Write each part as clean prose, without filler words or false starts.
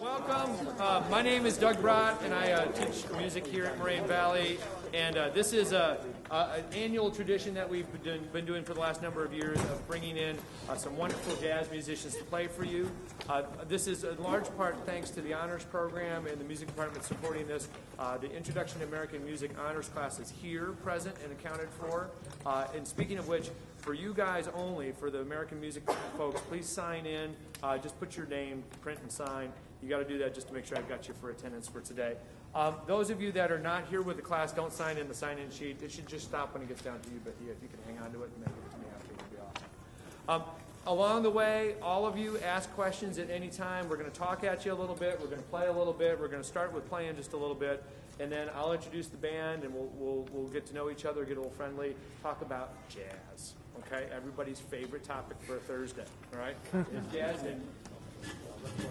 Welcome. My name is Doug Bratt, and I teach music here at Moraine Valley. And this is an annual tradition that we've been doing for the last number of years of bringing in some wonderful jazz musicians to play for you. This is in large part thanks to the honors program and the music department supporting this. The Introduction to American Music honors class is here, present, and accounted for. And speaking of which, for you guys only, for the American music folks, please sign in. Just put your name, print and sign. You got to do that just to make sure I've got you for attendance for today. Those of you that are not here with the class, don't sign in the sign-in sheet. It should just stop when it gets down to you, but if you can hang on to it and then give it to me after, it would be awesome. Along the way, all of you ask questions at any time. We're going to talk at you a little bit. We're going to play a little bit. We're going to start with playing just a little bit, and then I'll introduce the band, and we'll get to know each other, get a little friendly, talk about jazz. Okay, everybody's favorite topic for a Thursday. All right, is jazz and. Let's play.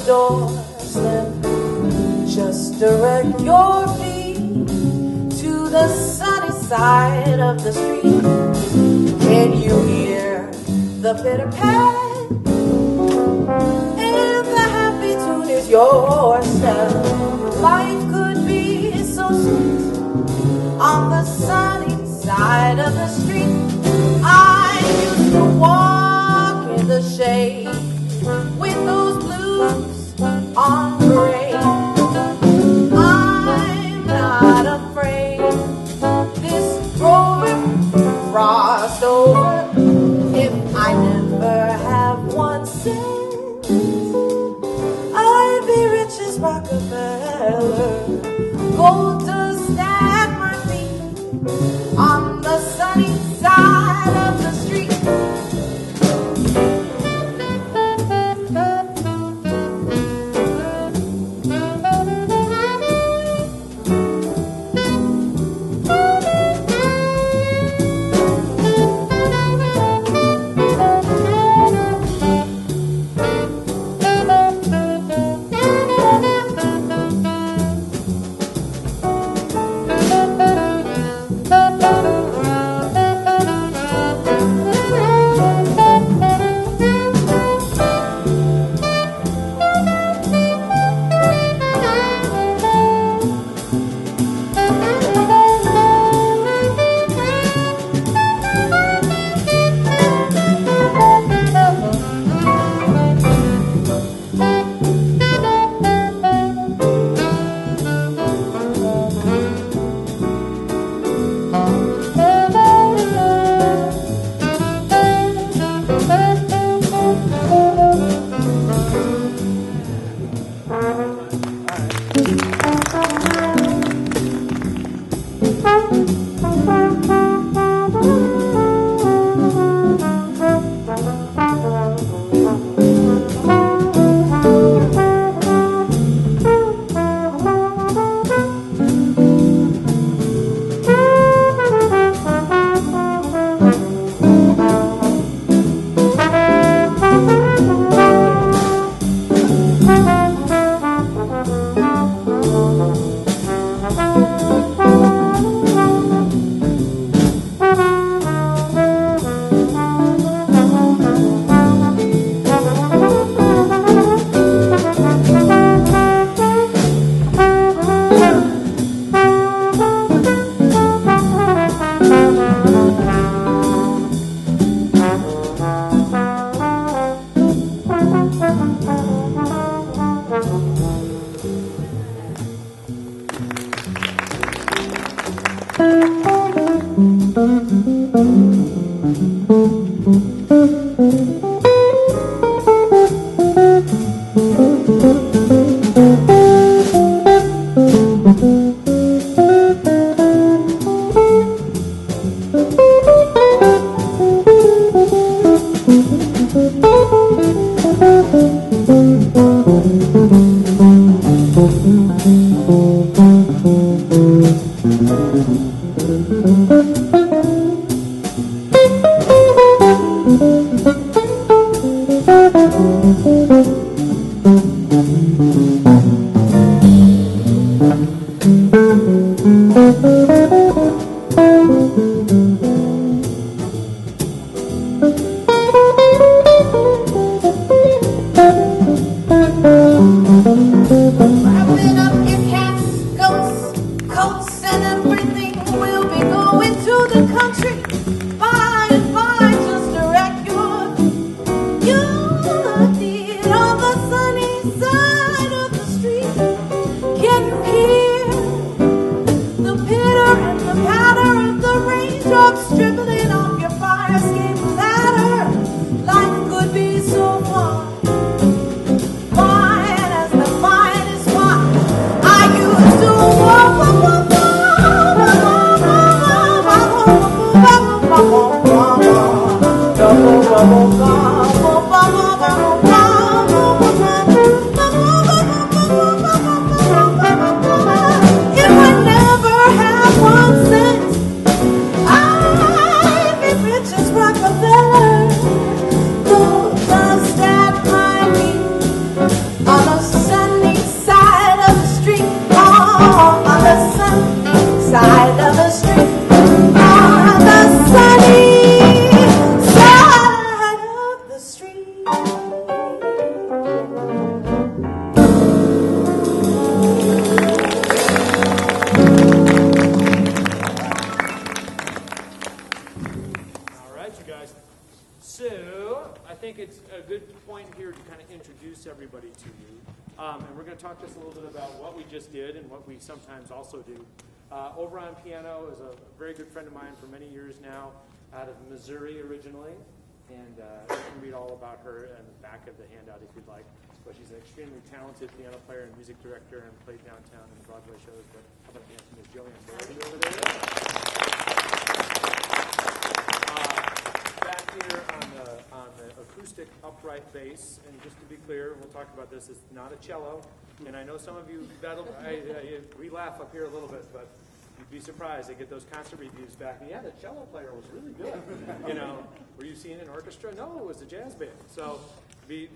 Doorstep, just direct your feet to the sunny side of the street. Can you hear the pitter-pat? And the happy tune is your step. Life could be so sweet on the sunny side of the street. I used to walk in the shade with those blues on parade. I'm not afraid this rolling frost over. If I never have 1 cent, I'd be rich as Rockefeller. Gold dust at my feet on the sunny side of the street. stripping off your fire escape ladder. Life could be so fun. Fine as the finest one. I used to walk. If I never had 1 cent, I'd be rich as Rockefeller. Though does that find me on the sunny side of the street? Oh, on the sunny side of the street. On the sunny side of the street. All right, you guys. So, I think it's a good point here to kind of introduce everybody to you. And we're going to talk just a little bit about what we just did and what we sometimes also do. Over on piano is a very good friend of mine for many years now, out of Missouri originally. And you can read all about her in the back of the handout if you'd like. But she's an extremely talented piano player and music director and played downtown in Broadway shows. But how about Miss Joanne Dorothy over there? Back here on the acoustic upright bass, and just to be clear, we'll talk about this, it's not a cello. And I know some of you, we laugh up here a little bit, but you'd be surprised. They get those concert reviews back, and yeah, the cello player was really good. You know, were you seeing an orchestra? No, it was a jazz band. So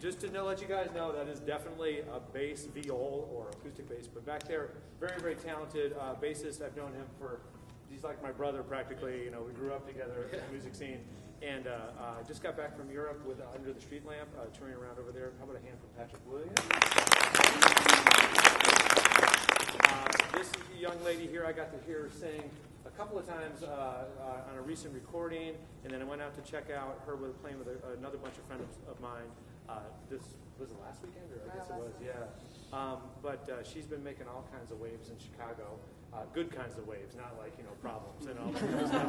just to let you guys know, that is definitely a bass viol or acoustic bass. But back there, very, very talented bassist. I've known him he's like my brother practically. You know, we grew up together in the music scene. And just got back from Europe with Under the Street Lamp, touring around over there. How about a hand from Patrick Williams? This young lady here, I got to hear sing a couple of times on a recent recording, and then I went out to check out her playing with another bunch of friends of mine. This was it last weekend, or I guess it was, yeah. But she's been making all kinds of waves in Chicago. Good kinds of waves, not like, problems and all that kind of stuff.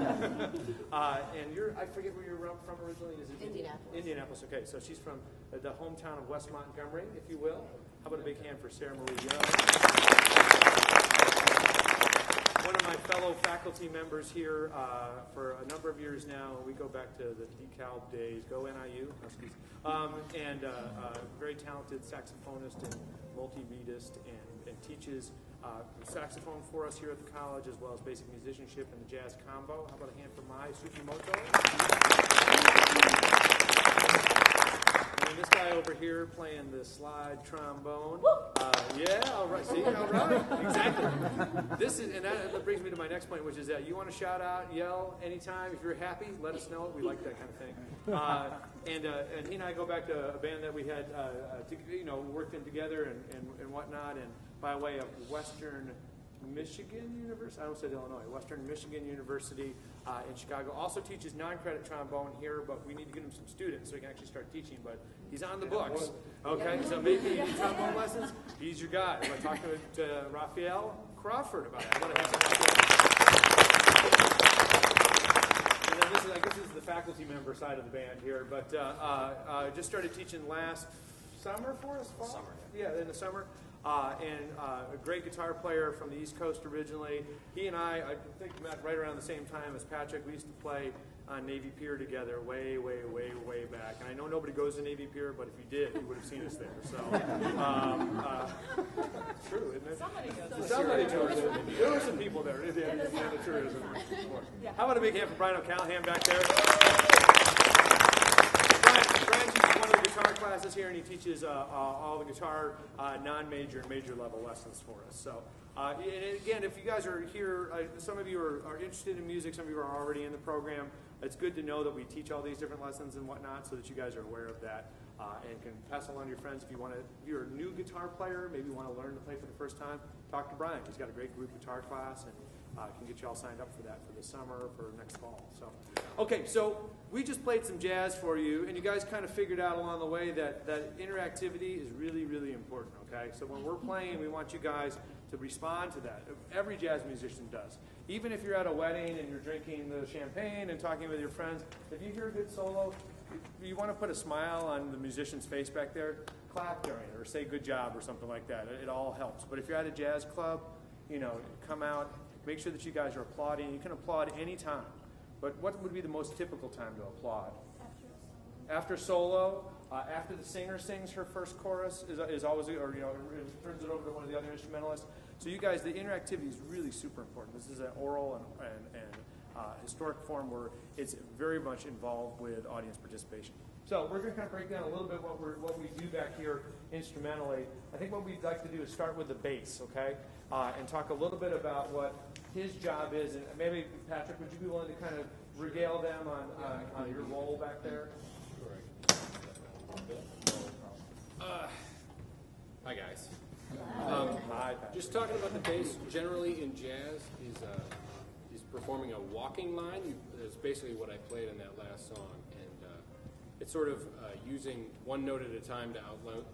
And I forget where you're from originally. Is it Indianapolis. Indianapolis, okay. So she's from the hometown of West Montgomery, if you will. How about a big hand for Sarah Marie Young? One of my fellow faculty members here for a number of years now. We go back to the DeKalb days. Go NIU. And very talented saxophonist and multi-reedist and teaches saxophone for us here at the college, as well as basic musicianship and the jazz combo. How about a hand for Mai Sugimoto? And this guy over here playing the slide trombone. Yeah, all right. See, all right, exactly. And that brings me to my next point, which is that you want to shout out, yell anytime. If you're happy, let us know. We like that kind of thing. And he and I go back to a band that we had, worked in together and whatnot. And by way of Western Michigan University, I almost said Illinois, Western Michigan University in Chicago. Also teaches non-credit trombone here, but we need to get him some students so he can actually start teaching. But he's on the books. Okay, so maybe you need trombone lessons. He's your guy. I talked to Raphael Crawford about it. And then I guess this is the faculty member side of the band here, but just started teaching last summer for us? Fall? Summer. Yeah, in the summer. And a great guitar player from the East Coast originally. He and I think met right around the same time as Patrick. We used to play on Navy Pier together way, way, way, way back. And I know nobody goes to Navy Pier, but if you did, you would have seen us there. So, it's true, isn't it? Somebody goes. There were some people there in the tourism. How about a big hand for Brien O'Callaghan back there? Brien teaches one of the guitar classes here, and he teaches all the guitar non-major and major level lessons for us. So, and again, if you guys are here, some of you are interested in music, some of you are already in the program. It's good to know that we teach all these different lessons and whatnot, so that you guys are aware of that and can pass along to your friends. If you're a new guitar player, maybe you want to learn to play for the first time, talk to Brien. He's got a great group guitar class, and can get you all signed up for that for the summer, for next fall. So, okay, so we just played some jazz for you, and you guys kind of figured out along the way that interactivity is really, really important, okay? So when we're playing, we want you guys to respond to that. Every jazz musician does. even if you're at a wedding and you're drinking the champagne and talking with your friends, if you hear a good solo, you want to put a smile on the musician's face back there, clap during it or say good job or something like that. It all helps. But if you're at a jazz club, you know, come out, make sure that you guys are applauding. You can applaud any time. But what would be the most typical time to applaud? After solo, after the singer sings her first chorus is always, or you know, turns it over to one of the other instrumentalists. So you guys, the interactivity is really super important. This is an oral and historic form where it's very much involved with audience participation. So we're going to kind of break down a little bit what we do back here instrumentally. I think what we'd like to do is start with the bass, okay, and talk a little bit about what his job is. And maybe, Patrick, would you be willing to kind of regale them on your role back there? Hi, guys. Hi, Patrick. Just talking about the bass, generally in jazz, is performing a walking line. That's basically what I played in that last song. And it's sort of using one note at a time to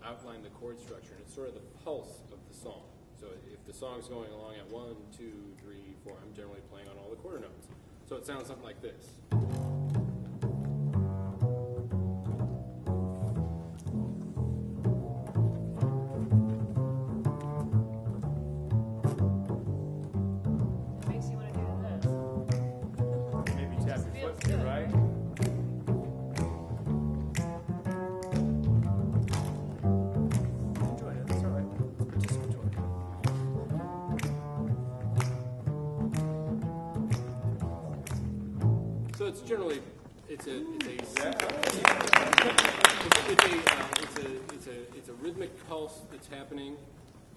outline the chord structure. And it's sort of the pulse of the song. So if the song's going along at 1, 2, 3, 4, I'm generally playing on all the quarter notes. So it sounds something like this. It's generally it's a rhythmic pulse that's happening,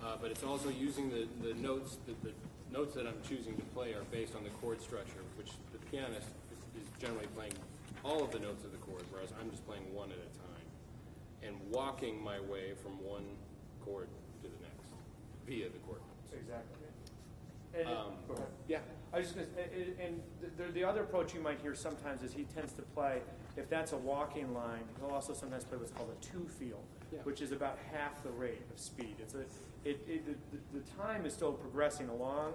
but it's also using the notes. The notes that I'm choosing to play are based on the chord structure, which the pianist is generally playing all of the notes of the chord, whereas I'm just playing one at a time and walking my way from one chord to the next via the chord notes. Exactly. And go ahead. Yeah. I was just going to say, and the other approach you might hear sometimes is he tends to play, if that's a walking line, he'll also sometimes play what's called a two-feel, which is about half the rate of speed. The time is still progressing along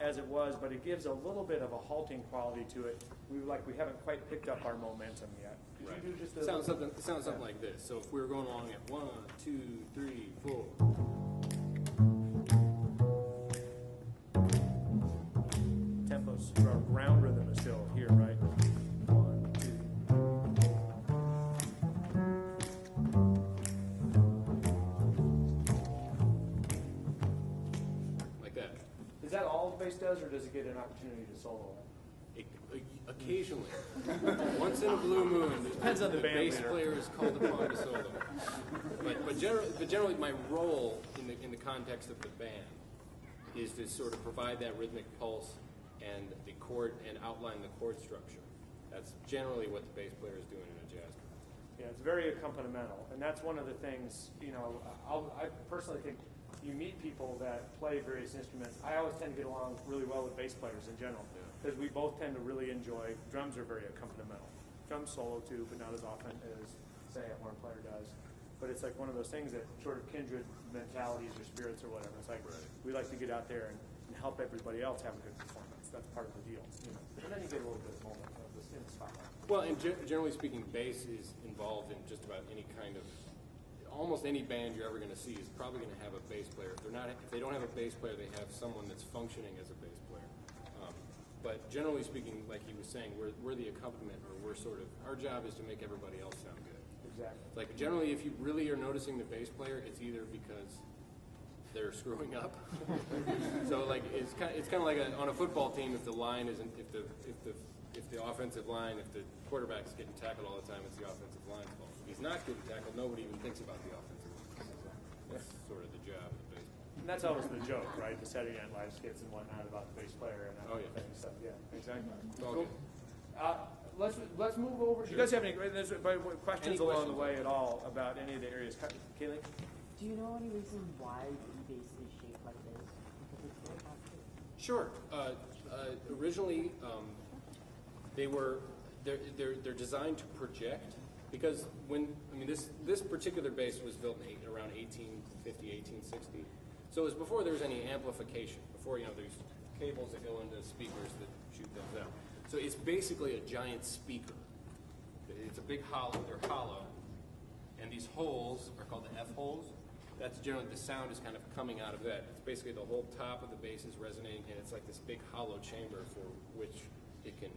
as it was, but it gives a little bit of a halting quality to it. We haven't quite picked up our momentum yet. Right. You do just it sounds something like this. So if we were going along at 1, 2, 3, 4. Tempos, our ground rhythm is still here, right? 1, 2. Like that. Is that all the bass does, or does it get an opportunity to solo? Occasionally. Once in a blue moon, depends on the band bass leader. player is called upon to solo. But generally, my role in the context of the band is to sort of provide that rhythmic pulse and the chord and outline the chord structure. That's generally what the bass player is doing in a jazz band. Yeah, it's very accompanimental, and that's one of the things. You know, I personally think you meet people that play various instruments. I always tend to get along really well with bass players in general because we both tend to really enjoy. Drums are very accompanimental. Drums solo too, but not as often as say a horn player does. But it's like one of those things that sort of kindred mentalities or spirits or whatever. It's like we like to get out there and help everybody else have a good performance. That's part of the deal. You know? And then you get a little bit of moment of this in the spotlight. Well, and generally speaking, bass is involved in just about any kind of, almost any band you're ever going to see is probably going to have a bass player. If they don't have a bass player, they have someone that's functioning as a bass player. But generally speaking, like he was saying, we're the accompaniment, or we're sort of, our job is to make everybody else sound good. Exactly. Like generally, if you really are noticing the bass player, it's either because they're screwing up. So like it's kind of like on a football team, if the line isn't, if the offensive line, if the quarterback's getting tackled all the time, it's the offensive line's fault. If he's not getting tackled, nobody even thinks about the offensive line. That's sort of the job of the bass player. And that's always the joke, right? The Saturday Night Live skits and whatnot about the bass player and that kind of thing. So yeah, exactly. Okay. Let's move over. Do you guys have any questions along the way at all about any of the areas? Kaylee? Do you know any reason why the bass is shaped like this? Sure. Originally, they're designed to project because this particular bass was built around 1850, 1860. So it was before there was any amplification. Before there's cables that go into speakers that shoot those out. So it's basically a giant speaker. It's a big hollow. They're hollow, and these holes are called the F-holes. That's generally, the sound is kind of coming out of that. It's basically the whole top of the bass is resonating, and it's like this big hollow chamber for which it can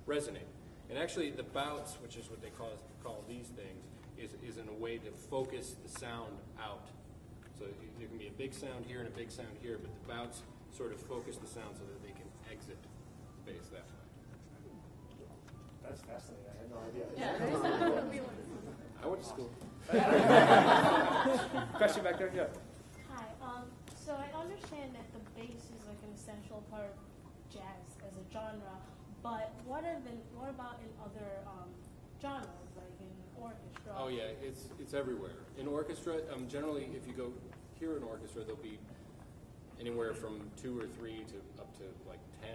resonate. And actually, the bouts, which is what they call these things, is in a way to focus the sound out. So there can be a big sound here and a big sound here, but the bouts sort of focus the sound so that they can exit the bass that way. That's fascinating. I had no idea. Yeah. I went to school. Question back there? Yeah. Hi. So I understand that the bass is like an essential part of jazz as a genre, but what about in other genres, like in orchestra? Oh yeah, it's everywhere. In orchestra, generally, if you go hear an orchestra, there'll be anywhere from 2 or 3 to up to like 10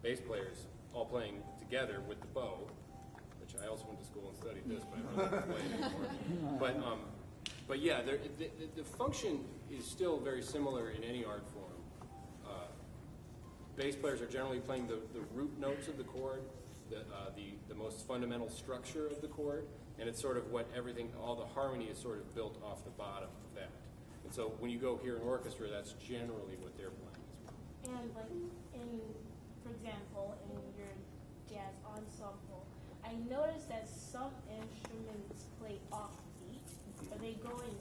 bass players all playing together with the bow. Which I also went to school and studied this, but I don't really play it anymore. But yeah, the function is still very similar in any art form. Bass players are generally playing the root notes of the chord, the most fundamental structure of the chord, and it's sort of what all the harmony is sort of built off the bottom of that. And so when you go hear an orchestra, that's generally what they're playing as well. And like for example, in your jazz ensemble, I noticed that some instruments play off beat. Are they going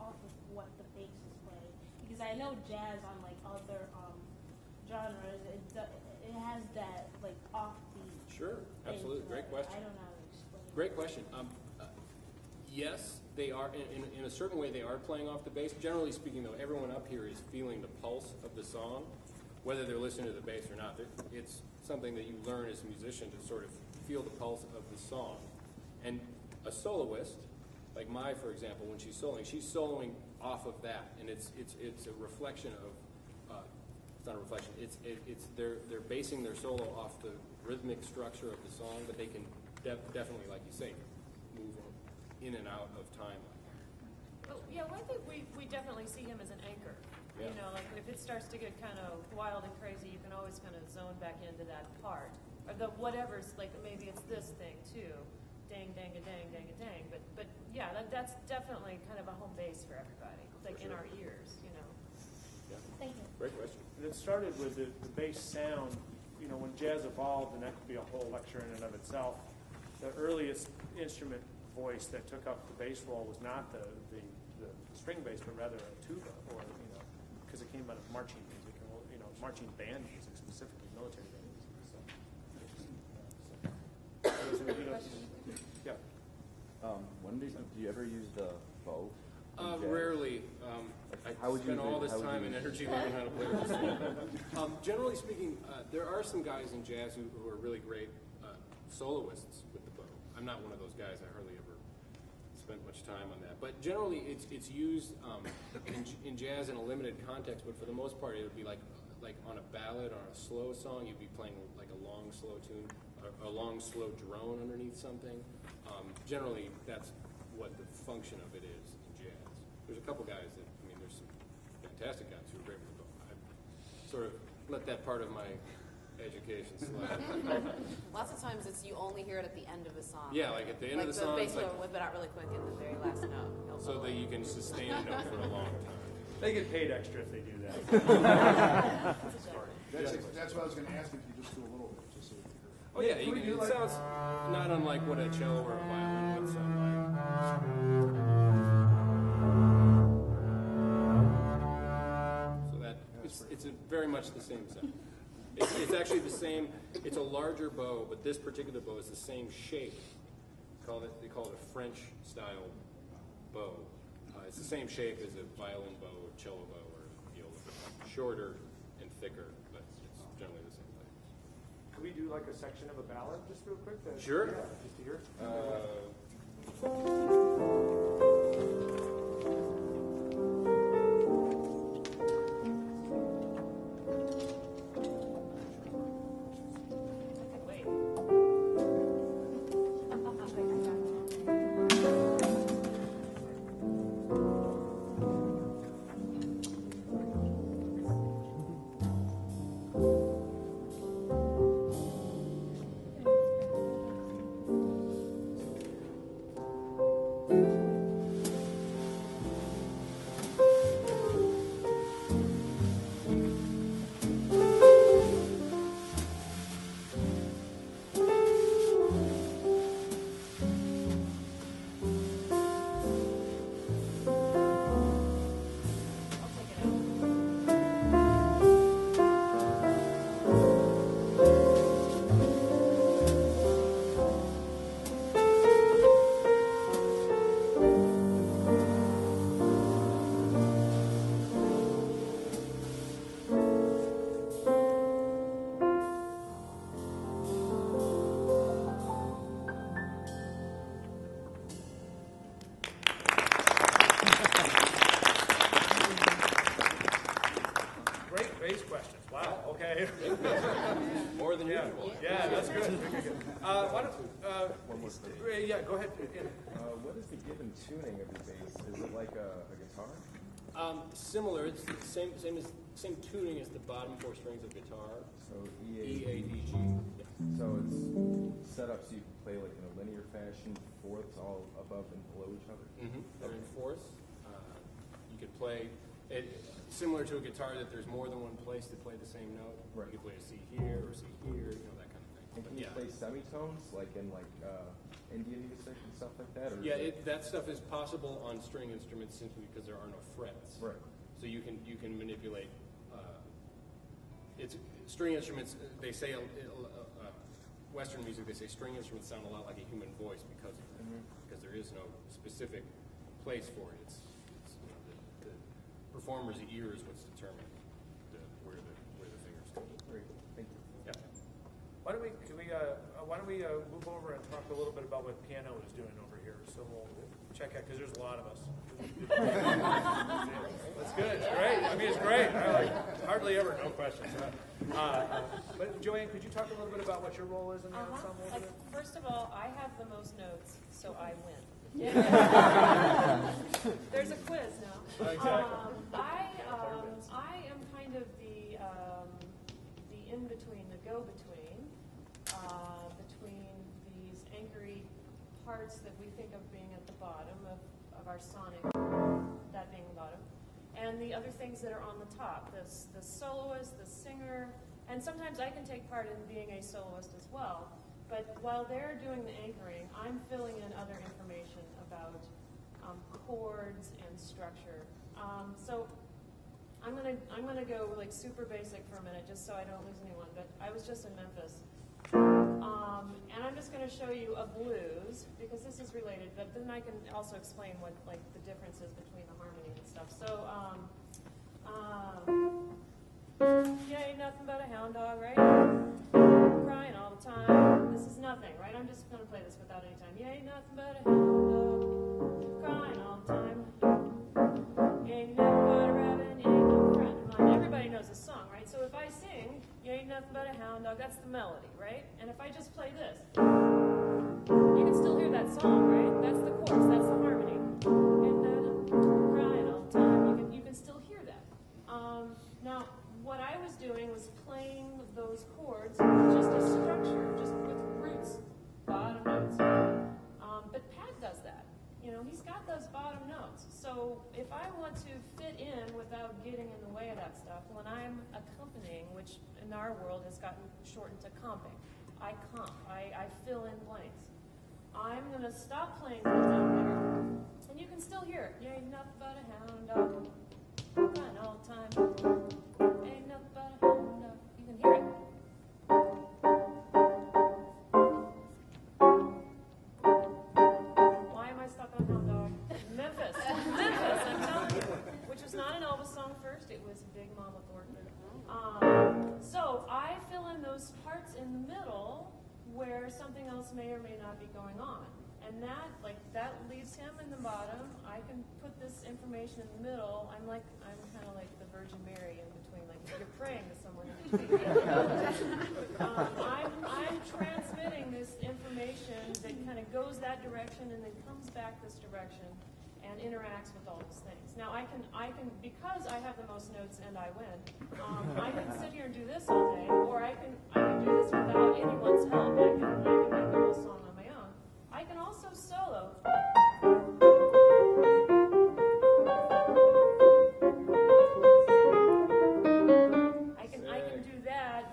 off of what the bass is playing? Because I know jazz on like other genres, it has that like off beat. Sure, absolutely. Great question. I don't know how to explain. Great question. Yes, they are, in a certain way, they are playing off the bass. Generally speaking, though, everyone up here is feeling the pulse of the song, whether they're listening to the bass or not. It's something that you learn as a musician to sort of feel the pulse of the song. And a soloist, like Mai, for example, when she's soloing off of that, and it's a reflection of, it's not a reflection, they're basing their solo off the rhythmic structure of the song, but they can definitely, like you say, move in and out of time like that. Well, yeah, one thing we definitely see him as an anchor. Yeah. You know, like if it starts to get kind of wild and crazy, you can always kind of zone back into that part. Or the whatever's, like maybe it's this thing too. Dang, dang, a dang, dang, a dang. But yeah, that's definitely kind of a home base for everybody. Like in our ears, you know. Yeah. Thank you. Great question. And it started with the bass sound. You know, when jazz evolved, and that could be a whole lecture in and of itself, the earliest instrument voice that took up the bass role was not the string bass, but rather a tuba, or, you know, because it came out of marching music, and, you know, marching band music, specifically military band music. Yeah. When do you ever use the bow? Rarely. How would you spend all use it? this How would time you and use it? energy learning how to play this thing. Generally speaking, there are some guys in jazz who are really great soloists with the bow. I'm not one of those guys. I hardly ever spent much time on that. But generally, it's used in jazz in a limited context. But for the most part, it would be like on a ballad or on a slow song, you'd be playing like a long, slow tune, a long, slow drone underneath something. Generally, that's what the function of it is in jazz. There's a couple guys that, I mean, there's some fantastic guys who are great with the bow. I sort of let that part of my education slide. Lots of times you only hear it at the end of the song. Yeah, like at the end of the song. Bass Like, will whip it out really quick in the very last note. so that you can sustain a note for a long time. They get paid extra if they do that. That's what I was going to ask, if you just do a little bit, just so we can hear. Oh yeah, it sounds not unlike what a cello or a violin would sound like. So that it's very much the same sound. It's actually the same. It's a larger bow, but this particular bow is the same shape. They call it a French style bow. It's the same shape as a violin bow or cello bow or viola. Shorter and thicker, but it's generally the same thing. Could we do like a section of a ballad just real quick? Sure. Yeah, just to hear. Wait. One more question. Yeah, go ahead. What is the given tuning of your bass? Is it like a guitar? Similar. It's the same tuning as the bottom four strings of guitar. So E, A, D, G. Yeah. So it's set up so you can play like in a linear fashion, fourths all above and below each other? Mm-hmm. They're in fourths. You could play it similar to a guitar that there's more than one place to play the same note. Right. You could play a C here or C here, that kind of thing. And can you play semitones like in Indian music and stuff like that? Or that stuff is possible on string instruments simply because there are no frets. Right. So you can manipulate. It's string instruments. They say Western music. They say string instruments sound a lot like a human voice because of that, because there is no specific place for it. It's the performer's ear is what's determining where the fingers go. Great. Thank you. Yeah. Why don't we move over and talk a little bit about what piano is doing over here? So we'll check out because there's a lot of us. That's good. It's great. I mean, it's great. Hardly ever no questions. But Joanne, could you talk a little bit about what your role is in the ensemble? First of all, I have the most notes, so I win. There's a quiz now. Exactly. I am kind of the in-between, the go-between, between these anchory parts that we think of being at the bottom of our sonic, that being the bottom, and the other things that are on the top, the soloist, the singer, and sometimes I can take part in being a soloist as well. But while they're doing the anchoring, I'm filling in other information about chords and structure. So I'm gonna go like super basic for a minute, just so I don't lose anyone. But I was just in Memphis, and I'm just gonna show you a blues because this is related. But then I can also explain what like the differences between the harmony and stuff. So yeah, ain't nothing but a hound dog, right? Crying all the time. This is nothing, right? I'm just gonna play this without any time. You ain't nothing but a hound dog, crying all the time. You ain't nothing but a rabbit, you ain't no friend of mine. Everybody knows this song, right? So if I sing, you ain't nothing but a hound dog, that's the melody, right? And if I just play this, you can still hear that song, right? That's the chorus, that's the harmony. Ain't nothing crying all the time. You can still hear that. Now, what I was doing was playing those chords, just a structure, just with roots, bottom notes. But Pat does that. He's got those bottom notes. So if I want to fit in without getting in the way of that stuff, when I'm accompanying, which in our world has gotten shortened to comping, I comp, I fill in blanks. I'm going to stop playing those out there, and you can still hear it. You ain't nothing but a hound dog, crying all the time. Ain't nothing but a hound dog. You can hear it. Why am I stuck on hound dog? Memphis, I'm telling you. Which was not an Elvis song first, it was Big Mama Thornton. So I fill in those parts in the middle where something else may or may not be going on. And that leaves him in the bottom. I can put this information in the middle. I'm kind of like the Virgin Mary in between. Like if you're praying to someone in between. I'm transmitting this information that kind of goes that direction and then comes back this direction and interacts with all those things. Now I can because I have the most notes and I win. I can sit here and do this all day, or I can do this without anyone's help. I can make a whole song on my own. I can also solo. I can do that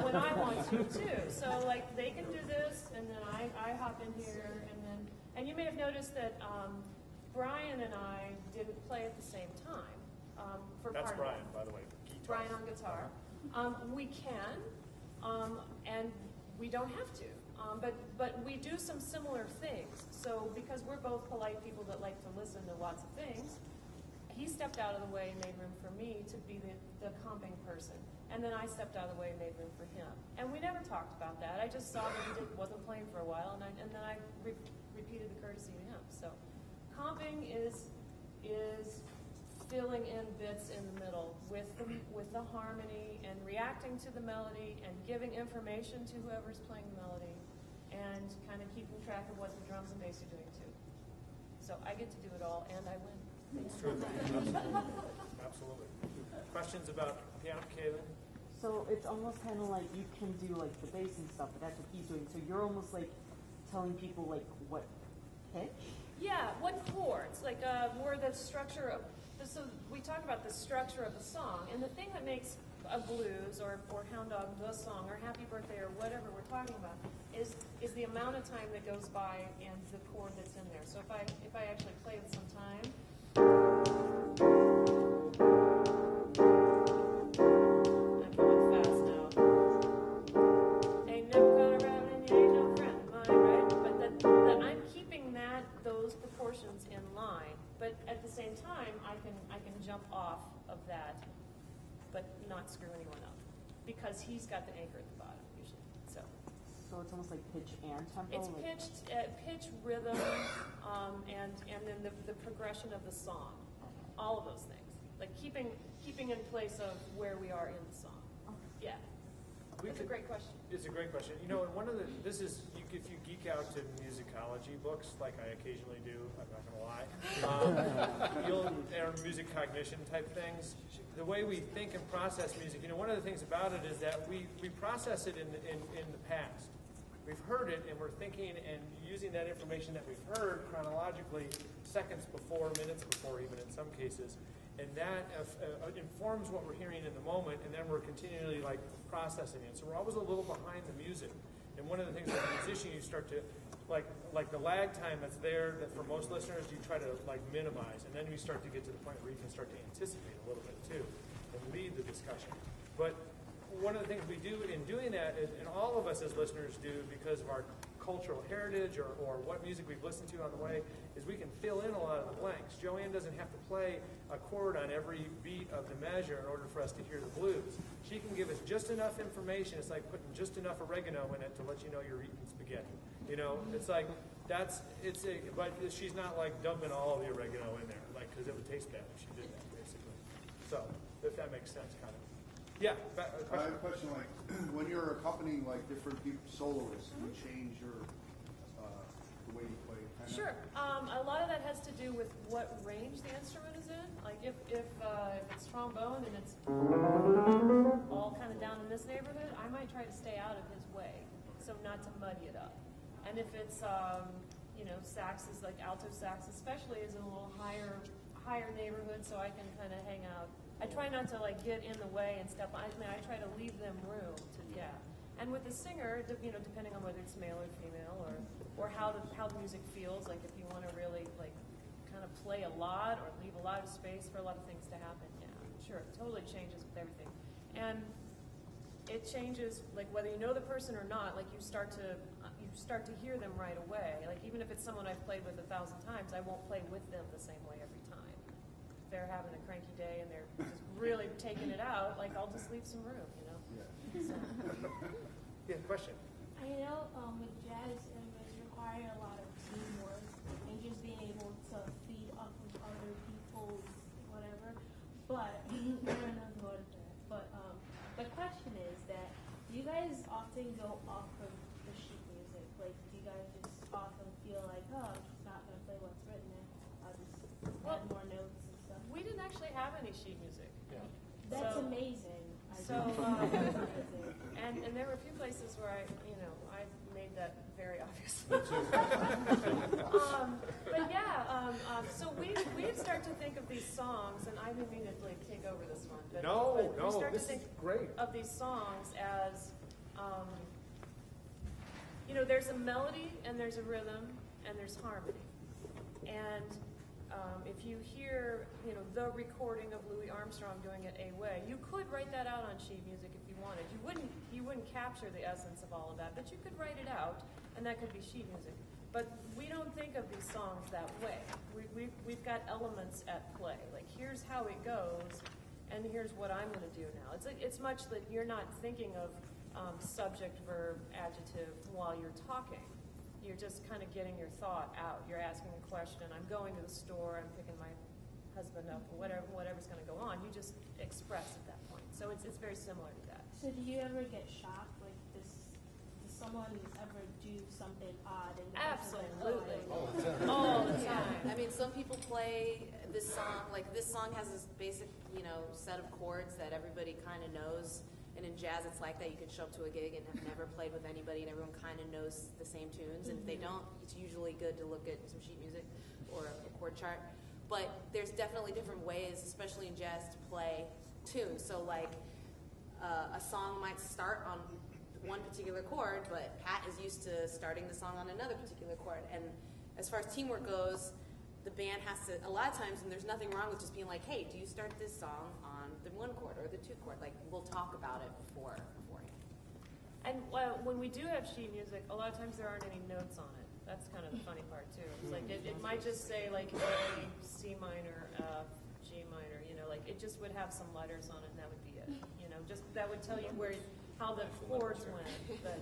when I want to too. So like they can do this, and then I hop in here, and you may have noticed that Brien and I didn't play at the same time. That's Brien, by the way. Brien on guitar. We can, and we don't have to. But we do some similar things. So because we're both polite people that like to listen to lots of things, he stepped out of the way and made room for me to be the comping person. And then I stepped out of the way and made room for him. And we never talked about that. I just saw that he wasn't playing for a while, and then I repeated the courtesy to him. So comping is filling in bits in the middle with the harmony and reacting to the melody and giving information to whoever's playing the melody keeping track of what the drums and bass are doing too. So I get to do it all, and I win. Absolutely. Questions about piano, Kaylin? So it's almost kind of like you can do like the bass and stuff, but that's what he's doing. So you're almost like telling people like what pitch? Yeah, what chords, like where the structure of, so we talk about the structure of the song, and the thing that makes a blues or Hound Dog the song or Happy Birthday or whatever we're talking about is the amount of time that goes by and the chord that's in there. So if I actually play with some time. I'm going fast now. Ain't never got around and you ain't no friend of mine, right? But that I'm keeping those proportions in line, but at the same time I can jump off of that, but not screw anyone up, because he's got the anchor at the bottom usually. So it's almost like pitch and tempo? It's pitch, rhythm, and then the progression of the song. All of those things. Like keeping in place of where we are in the song. Yeah. That's a great question. It's a great question. You know, and one of if you geek out to musicology books, like I occasionally do, I'm not going to lie, or music cognition type things, the way we think and process music, you know, one of the things about it is that we process it in the past. We've heard it, and we're thinking and using that information that we've heard chronologically seconds before, minutes before, even in some cases, and that informs what we're hearing in the moment, and then we're continually like processing it. So we're always a little behind the music. And one of the things as a musician, you start to like the lag time that's there that for most listeners you try to like minimize, and then you start to get to the point where you can start to anticipate a little bit too and lead the discussion. But one of the things we do in doing that, and all of us as listeners do because of our cultural heritage or what music we've listened to on the way, is we can fill in a lot of the blanks. Joanne doesn't have to play a chord on every beat of the measure in order for us to hear the blues. She can give us just enough information. It's like putting just enough oregano in it to let you know you're eating spaghetti. You know, it's like but she's not like dumping all of the oregano in there, like, because it would taste bad if she did that, basically. So if that makes sense, kind of. Yeah, I have a question. Like, when you're accompanying like different soloists, do you change your the way you play? Kind of? Sure. A lot of that has to do with what range the instrument is in. Like if it's trombone and it's all kind of down in this neighborhood, I might try to stay out of his way, so not to muddy it up. And if it's sax is like alto sax, especially, is in a little higher neighborhood, so I can kind of hang out. I try not to like get in the way and step on. I try to leave them room to, yeah. And with the singer, depending on whether it's male or female, or how the music feels, like if you want to really like kind of play a lot or leave a lot of space for a lot of things to happen, yeah, sure, it totally changes with everything. And it changes like whether you know the person or not. Like you start to hear them right away. Like even if it's someone I've played with 1,000 times, I won't play with them the same way every time. They're having a cranky day and they're just really taking it out, like I'll just leave some room, you know? Yeah. So. Yeah, question. I know with jazz, it requires a lot of teamwork and just being able to feed off of other people's whatever. But the question is that do you guys often go off of the sheet music? Like, do you guys just often feel like, oh, I'm just not going to play what's written in, I'll just add more notes? We didn't actually have any sheet music. Yeah. That's amazing. And there were a few places where I made that very obvious. So we'd start to think of these songs, and I didn't mean to like take over this one, but we start to think of these songs as, there's a melody and there's a rhythm and there's harmony, and if you hear, the recording of Louis Armstrong doing it a way, you could write that out on sheet music if you wanted. You wouldn't capture the essence of all of that, but you could write it out, and that could be sheet music. But we don't think of these songs that way. We've got elements at play. Like here's how it goes, and here's what I'm going to do now. It's much that you're not thinking of subject, verb, adjective while you're talking. You're just kind of getting your thought out. You're asking a question. I'm going to the store. I'm picking my husband up, or whatever's going to go on. You just express at that point. So it's very similar to that. So do you ever get shocked? Like does someone ever do something odd and some people play this song, like this song has this basic, set of chords that everybody kind of knows. And in jazz, it's like that. You can show up to a gig and have never played with anybody, and everyone kind of knows the same tunes. And if they don't, it's usually good to look at some sheet music or a chord chart. But there's definitely different ways, especially in jazz, to play tunes. So like a song might start on one particular chord, but Pat is used to starting the song on another particular chord. And as far as teamwork goes, the band has to, a lot of times, and there's nothing wrong with just being like, hey, do you start this song on the 1 chord or the 2 chord? Like, we'll talk about it beforehand. And when we do have sheet music, a lot of times there aren't any notes on it. That's kind of the funny part, too. It's like, it might just say, like, A, C minor, F, G minor, like, it just would have some letters on it, and that would be it. Just, that would tell you how the chords went. But,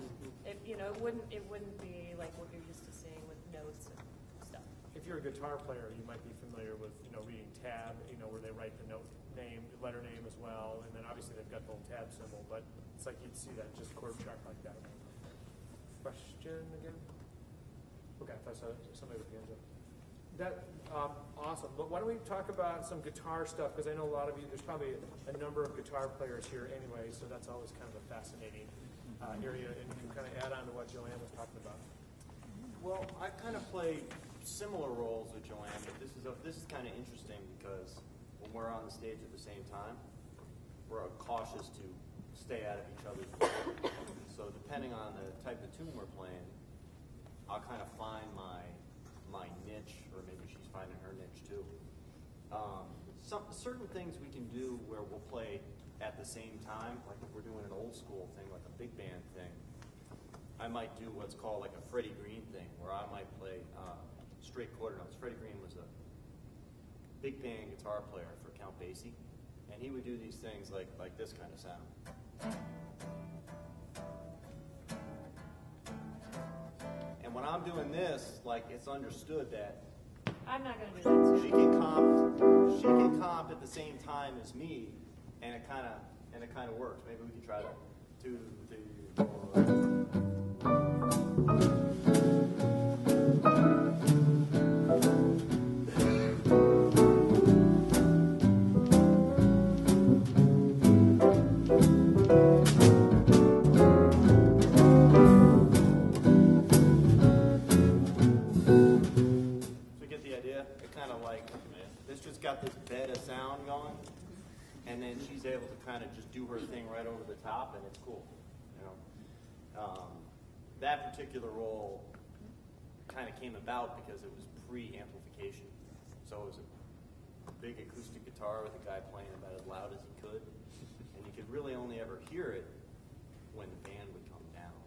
it wouldn't be like what you're used to seeing with notes and stuff. If you're a guitar player, you might be familiar with, reading tab, where they write the note name, letter name as well, and then obviously they've got the little tab symbol, but it's like you'd see that just chord chart like that. Question again? Okay, I saw somebody with hands up. Awesome. But why don't we talk about some guitar stuff, because I know a lot of you, there's probably a number of guitar players here anyway, so that's always kind of a fascinating area, and you can kind of add on to what Joanne was talking about. Well, I kind of play similar roles with Joanne, but this is kind of interesting because when we're on the stage at the same time, we're cautious to stay out of each other's way. So depending on the type of tune we're playing, I'll kind of find my niche, or maybe she's finding her niche too. Certain things we can do where we'll play at the same time, like if we're doing an old school thing, like a big band thing, I might do what's called like a Freddie Green thing, where I might play straight quarter notes. Freddie Green was a big band guitar player for Count Basie, and he would do these things like this kind of sound. And when I'm doing this, like it's understood that I'm not going to do that too. She can comp at the same time as me, and it kind of works. Maybe we can try that. 2, 3, 4. Got this bed of sound going, and then she's able to kind of just do her thing right over the top, and it's cool. That particular role kind of came about because it was pre-amplification, so it was a big acoustic guitar with a guy playing about as loud as he could, and you could really only ever hear it when the band would come down,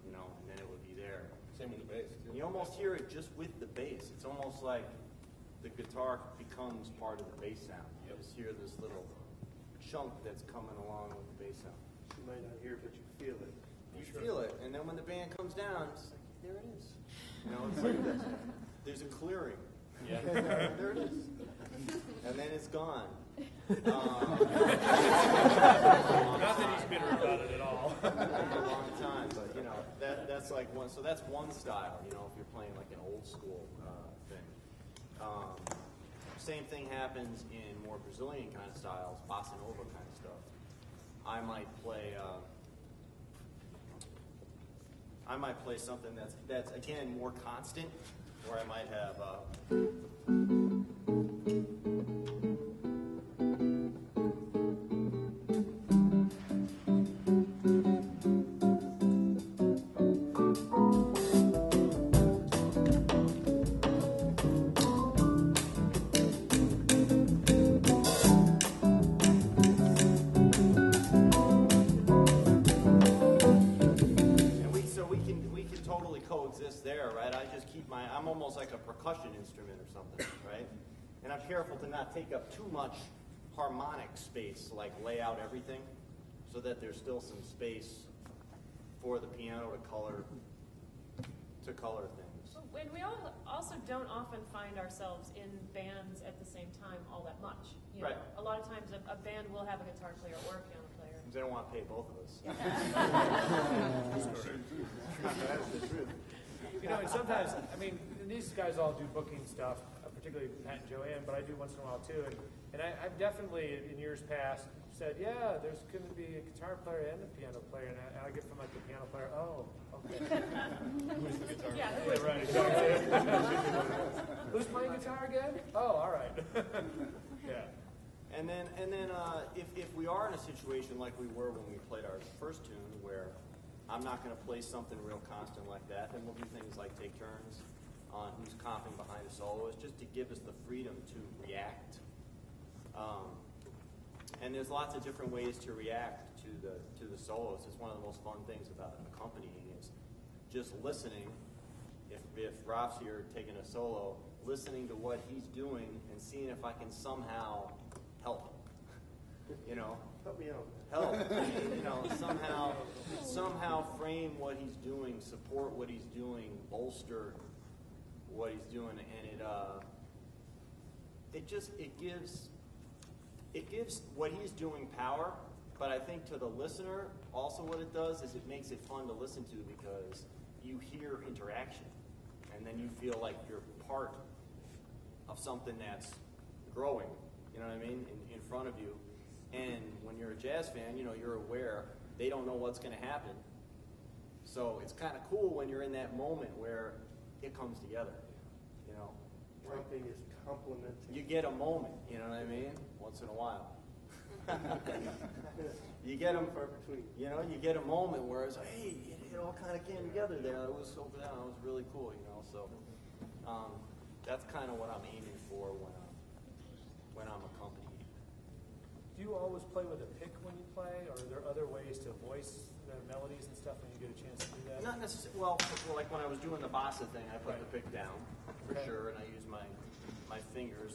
and then it would be there. Same with the bass. And you almost hear it just with the bass. It's almost like the guitar becomes part of the bass sound. You just hear this little chunk that's coming along with the bass sound. You might not hear it, but you feel it. You feel it, and then when the band comes down, it's like, there it is. It's like this. There's a clearing. Yeah. There it is. And then it's gone. Not that he's bitter about it at all. A long time, but that's like one. So that's one style. If you're playing like an old school thing. Same thing happens in more Brazilian kind of styles, bossa nova kind of stuff. I might play something that's again more constant, where I might have. I'm almost like a percussion instrument or something, right? And I'm careful to not take up too much harmonic space, like lay out everything, so that there's still some space for the piano to color things. And we also don't often find ourselves in bands at the same time all that much. Right. A lot of times a band will have a guitar player or a piano player. Because they don't want to pay both of us. That's the truth. And sometimes, these guys all do booking stuff, particularly Pat and Joanne, but I do once in a while too. And I've definitely, in years past, said, yeah, there's going to be a guitar player and a piano player, and I get from like the piano player, oh, okay. Who's the guitar Yeah, player? Yeah, right, exactly. Who's playing guitar again? Oh, all right. Yeah. And then if we are in a situation like we were when we played our first tune, where I'm not going to play something real constant like that, then we'll do things like take turns on who's comping behind a soloist, just to give us the freedom to react. And there's lots of different ways to react to the soloist. It's one of the most fun things about accompanying is just listening. If Raph's here taking a solo, listening to what he's doing and seeing if I can somehow help. You know, help me out. Help. You know, somehow frame what he's doing, support what he's doing, bolster what he's doing, and it gives what he's doing power. But I think to the listener, also what it does is it makes it fun to listen to because you hear interaction, and then you feel like you're part of something that's growing. You know what I mean? In front of you. And when you're a jazz fan, you know, you're aware they don't know what's going to happen. So it's kind of cool when you're in that moment where it comes together. You know, Something is complimenting. you get a moment. You know what I mean? Once in a while. You get them for between. You know, you get a moment where it's like, hey, it all kind of came together there. It was so, it was really cool. You know, so that's kind of what I'm aiming for when I'm accompanying. Do you always play with a pick when you play, or are there other ways to voice the melodies and stuff when you get a chance to do that? Not necessarily. Well, like when I was doing the bossa thing, I put the pick down for sure, and I use my fingers.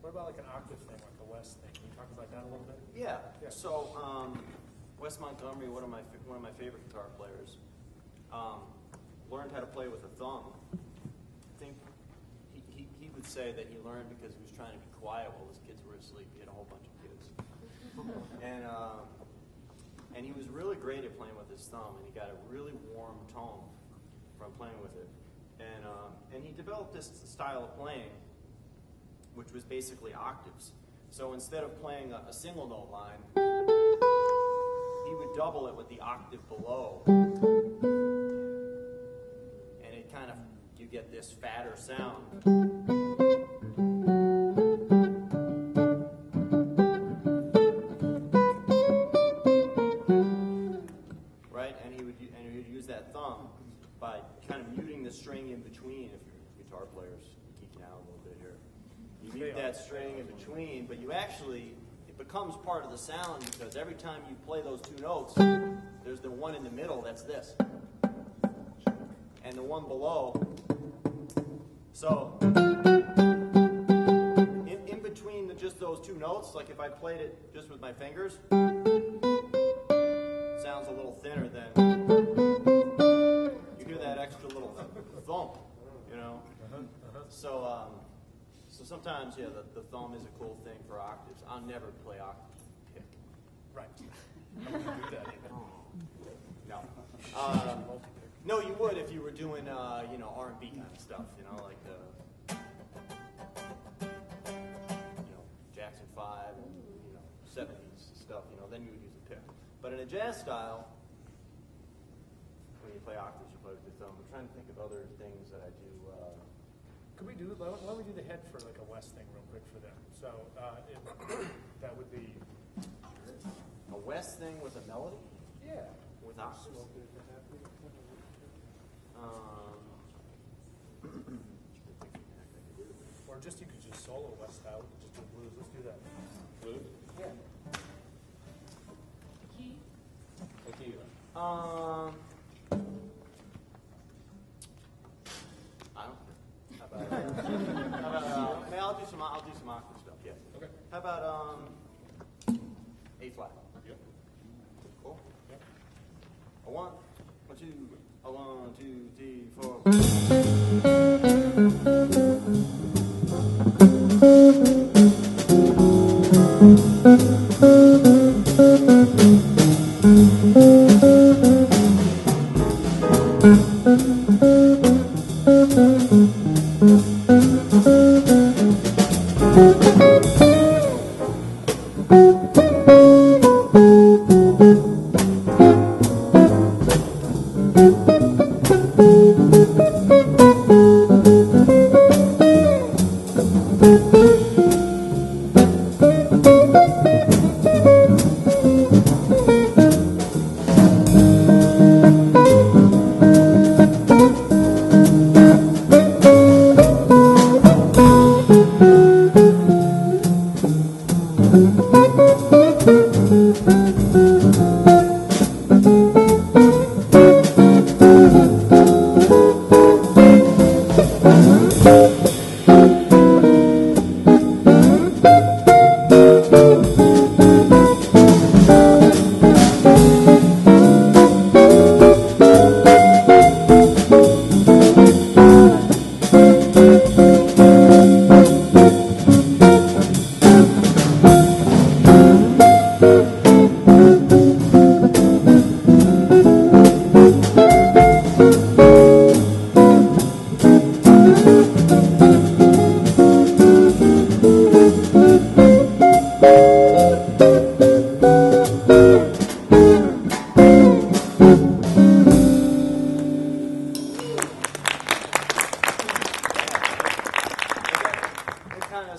What about like an octave thing, like a West thing? Can you talk about that a little bit? Yeah. So Wes Montgomery, one of my favorite guitar players, learned how to play with a thumb. I think he would say that he learned because he was trying to be quiet while his kids were asleep. He had a whole bunch of kids, and he was really great at playing with his thumb, and he got a really warm tone from playing with it, and he developed this style of playing, which was basically octaves. So instead of playing a single note line, he would double it with the octave below, and it kind of, you get this fatter sound. Right, and he would use that thumb by kind of muting the string in between. If you're guitar players, geeking out a little bit here, you mute that string in between, but you actually, it becomes part of the sound because every time you play those two notes, there's the one in the middle that's this, and the one below. So in between just those two notes, like if I played it just with my fingers, it sounds a little thinner than you hear that extra little thump, you know. So sometimes, yeah, the thumb is a cool thing for octaves. I'll never play octave pick. Right. I wouldn't do that either. No. No, you would if you were doing, you know, R&B kind of stuff, you know, like you know, Jackson 5, and, you know, 70s stuff, you know, then you would use a pick. But in a jazz style, when you play octaves, you play with your thumb. I'm trying to think of other things that I do. Could we do, why don't we do the head for like a West thing real quick for them? So that would be... A West thing with a melody? Yeah. With octaves? Or just, you could just solo West style, we could just do blues. Let's do that. Blues? Yeah. Key? What key? I don't know. How about, I mean, I'll do some octave stuff, yeah. Okay. How about A flat? Yep. Cool. Yep. A 1, 2, 3, 4.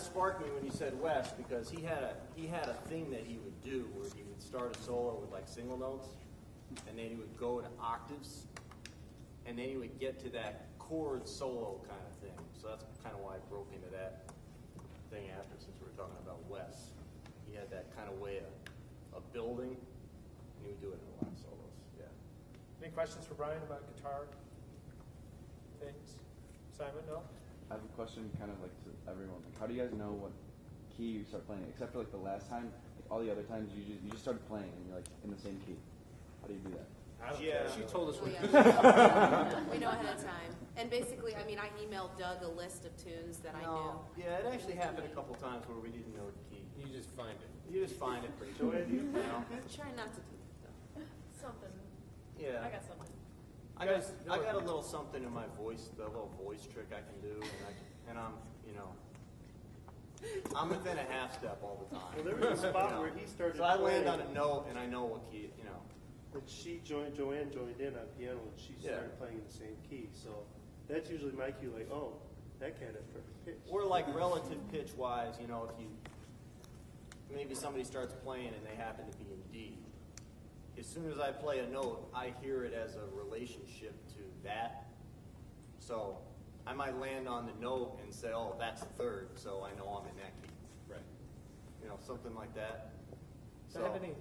sparked me when you said Wes, because he had a thing that he would do where he would start a solo with like single notes, and then he would go to octaves, and then he would get to that chord solo kind of thing. So that's kind of why I broke into that thing after, since we were talking about Wes. He had that kind of way of building, and he would do it in a lot of solos. Yeah. Any questions for Brien about guitar things? Simon, no? I have a question kind of like to everyone. Like, how do you guys know what key you start playing? Except for like the last time, like all the other times you just started playing and you're like in the same key. How do you do that? She told us what we know ahead of time. And basically, I mean, I emailed Doug a list of tunes that I knew. Yeah, it actually happened a couple times where we didn't know the key. You just find it. You just find it pretty quick. You know? Try not to do that. Something. Yeah. I got something. I got a little something in my voice, the little voice trick I can do, and I'm, you know, I'm within a half step all the time. Well, there was a spot where he started. So I land on a note, and I know what key, you know. And Joanne joined in on piano, and she started playing in the same key. So that's usually my cue, like, oh, that cat has perfect pitch. Or like relative pitch wise, you know, if you maybe somebody starts playing and they happen to be in D. As soon as I play a note, I hear it as a relationship to that. So I might land on the note and say, oh, that's the third, so I know I'm in that key. Right. You know, something like that. Do you have any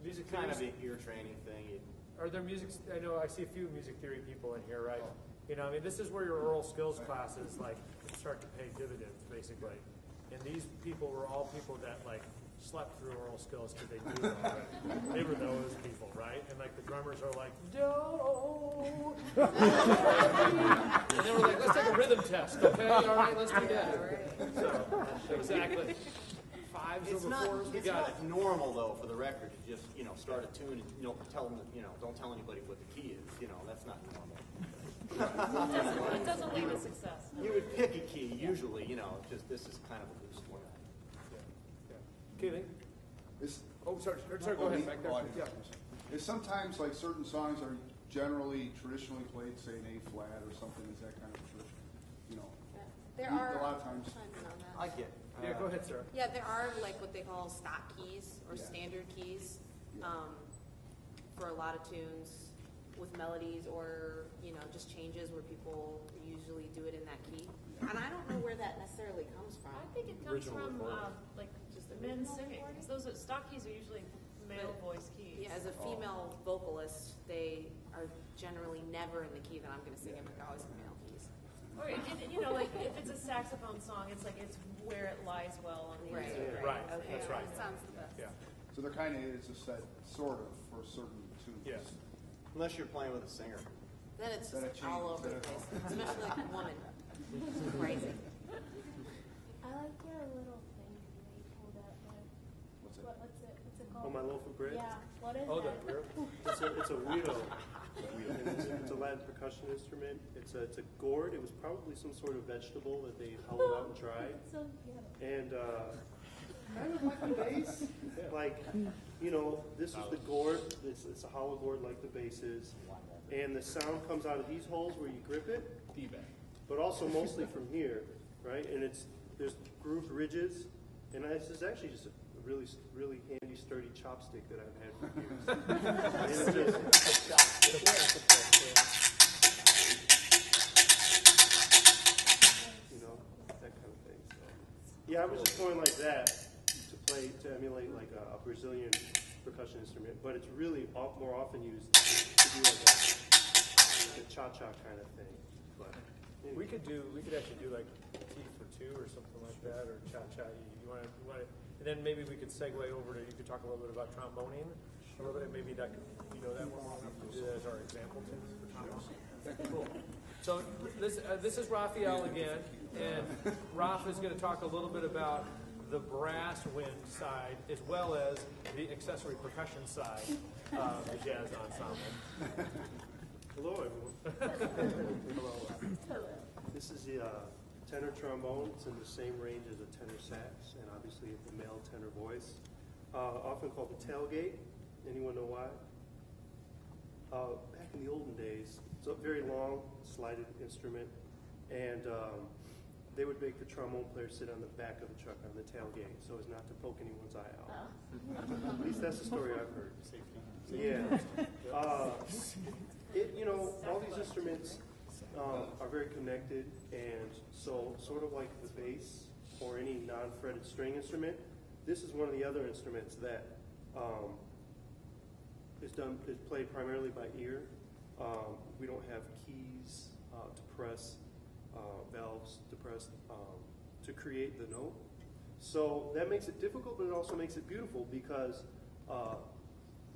music it's kind of theories? an ear training thing. Are there music? I know I see a few music theory people in here, right? You know, I mean, this is where your oral skills classes like start to pay dividends, basically. And these people were all people that like slept through oral skills because they knew them. They were those people, right? And like the drummers are like, no. And they were like, let's take a rhythm test, okay? All right, let's do that. So exactly. Fives over fours, we got it. It's not normal though, for the record, to just start a tune and don't tell anybody what the key is. You know, that's not normal. It doesn't lead to success. You would pick a key usually. You know, just this is kind of a loose one. Keely? Sorry, go ahead. Back there. Yeah. Is sometimes like certain songs are generally traditionally played, say in A flat or something. Is that kind of tradition? You know, There are a lot of times. I get. Yeah, go ahead, Sarah. Yeah, there are like what they call stock keys or standard keys for a lot of tunes with melodies or just changes where people usually do it in that key. And I don't know where that necessarily comes from. I think it comes from like just men singing. Those stock keys are usually male voice keys. Yeah, as a female vocalist, they are generally never in the key that I'm going to sing in. They're always in male keys. Or like if it's a saxophone song, it's like it's where it lies well on the music. Right. Okay. That's right. That sounds the best. Yeah. So there kind of is a set, sort of, for certain tunes. Yes. Unless you're playing with a singer. Then it's just all over the place, especially like a woman. It's crazy. I like your little thing that you pulled out there. What's it? What's it Oh, called? my loaf of bread? Yeah. What is Oh, that? It's a guido. It's a Latin percussion instrument. It's a gourd. It was probably some sort of vegetable that they hollowed out and dried. It's so cute. And kind of like the bass. Like, this is the gourd. It's a hollow gourd like the bass is. And the sound comes out of these holes where you grip it. Feedback. But also mostly from here, right? And there's grooved ridges. And this is actually just a really, really handy, sturdy chopstick that I've had for years. And it that kind of thing. So, yeah, I was just going like that to emulate like a Brazilian percussion instrument, but it's really more often used to do like a cha-cha kind of thing. But anyway. We could actually do like T for two or something like that, or cha-cha. You want to, and then maybe we could segue over to, you could talk a little bit about tromboning a little bit, and maybe that could, that one we could do that as our example too for trombone. Cool. So this is Raphael again, and Raph is going to talk a little bit about the brass wind side as well as the accessory percussion side of the jazz ensemble. Hello, everyone. Hello. This is the tenor trombone. It's in the same range as a tenor sax, and obviously the male tenor voice. Often called the tailgate. Anyone know why? Back in the olden days, it's a very long, slided instrument, and they would make the trombone player sit on the back of the truck on the tailgate so as not to poke anyone's eye out. At least that's the story I've heard. Yeah. All these instruments are very connected, and so sort of like the bass or any non-fretted string instrument, this is one of the other instruments that is played primarily by ear. We don't have keys to press, valves to press to create the note. So that makes it difficult, but it also makes it beautiful because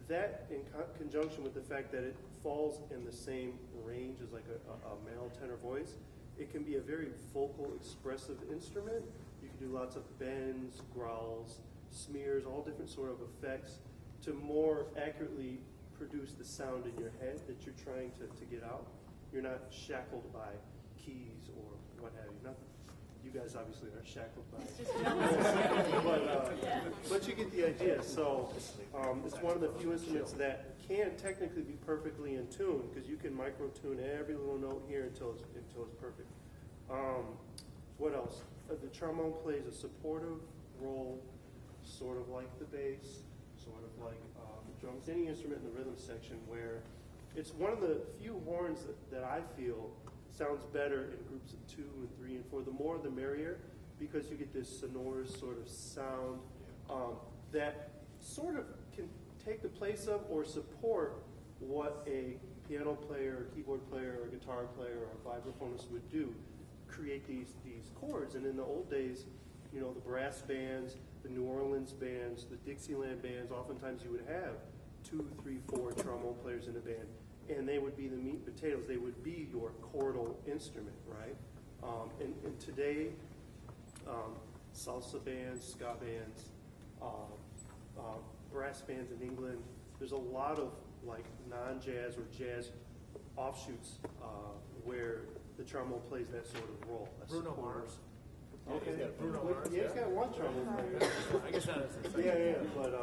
that in conjunction with the fact that it falls in the same range as like a male tenor voice, it can be a very vocal, expressive instrument. You can do lots of bends, growls, smears, all different sort of effects to more accurately produce the sound in your head that you're trying to get out. You're not shackled by keys or what have you. Not, you guys obviously aren't shackled by but you get the idea. So it's one of the few instruments that can technically be perfectly in tune because you can micro-tune every little note here until it's perfect. What else? The trombone plays a supportive role, sort of like the bass, sort of like the drums, any instrument in the rhythm section, where it's one of the few horns that I feel sounds better in groups of 2 and 3 and 4. The more the merrier, because you get this sonorous sort of sound that sort of can take the place of or support what a piano player, or keyboard player, or guitar player, or vibraphonist would do, create these chords. And in the old days, you know, the brass bands, the New Orleans bands, the Dixieland bands, oftentimes you would have 2, 3, 4 trombone players in a band, and they would be the meat and potatoes. They would be your chordal instrument, right? And today, salsa bands, ska bands, brass bands in England, there's a lot of like non-jazz or jazz offshoots where the trombone plays that sort of role. Bruno Mars. Okay. He's got Bruno Mars. Yeah, he's got one trombone player. I guess that is. Yeah. But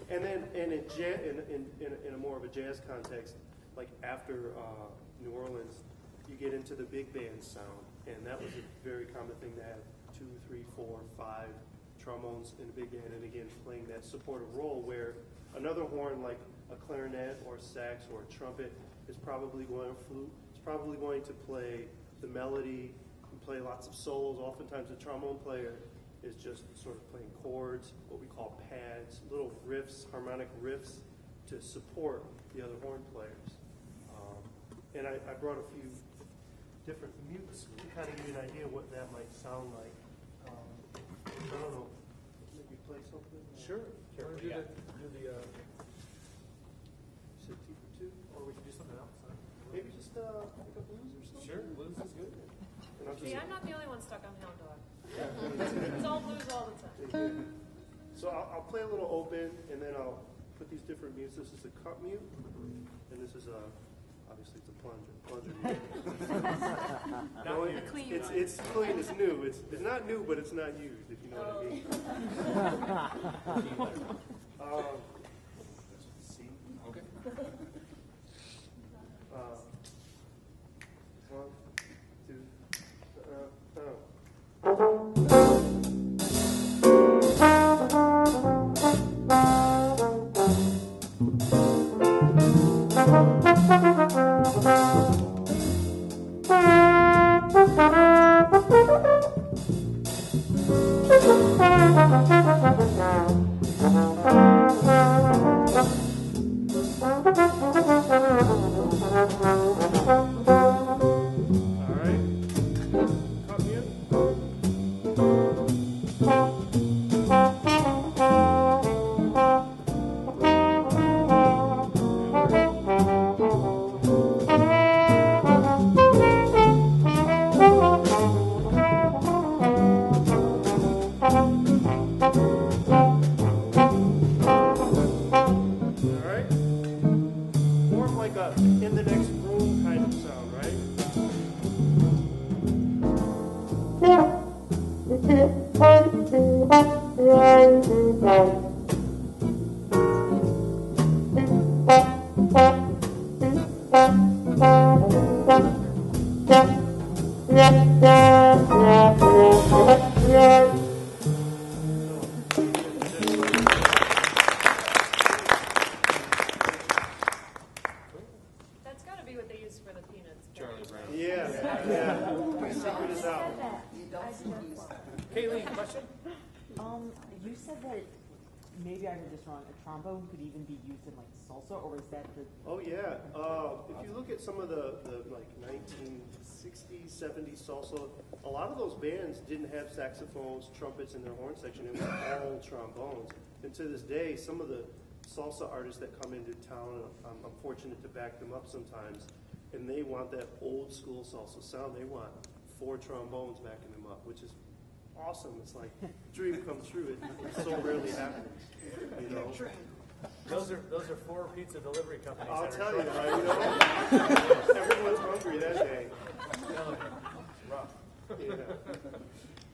and then in a more of a jazz context, like after New Orleans, you get into the big band sound, and that was a very common thing to have 2, 3, 4, 5 trombones in a big band, and again playing that supportive role where another horn like a clarinet or a sax or a trumpet is probably going to flute. It's probably going to play the melody and play lots of solos. Oftentimes, the trombone player is just sort of playing chords, what we call pads, little riffs, harmonic riffs to support the other horn players. And I brought a few different mutes to kind of give you an idea of what that might sound like. I don't know. Maybe play something? Sure. Do the Is it T for 2? or we can do something else. Maybe just pick up blues or something? Sure, blues is good. And I'll See, just- I'm not the only one stuck on Hound Dog. It's all blues all the time. So I'll play a little open, and then I'll put these different mutes. This is a cut mute, and this is obviously it's a plunger mute. No, it's clean, it's new. It's not new, but it's not used, if you know what I mean. C. Okay. 1, 2, Yeah. That's got to be what they use for the peanuts. Yeah. Figure this out. Kayleen, question? You said that, maybe I heard this wrong, a trombone could even be used in like salsa, or is that the... Oh yeah. If you look at some of the like 1960s, 70s salsa, a lot of those bands didn't have saxophones, trumpets in their horn section. It was all trombones. And to this day, some of the salsa artists that come into town, I'm fortunate to back them up sometimes, and they want that old school salsa sound. They want 4 trombones backing them up, which is awesome. It's like a dream come true. It so rarely happens, you know. Those are 4 pizza delivery companies. I'll that are tell you, trying- everyone's hungry that day. Rough. Yeah.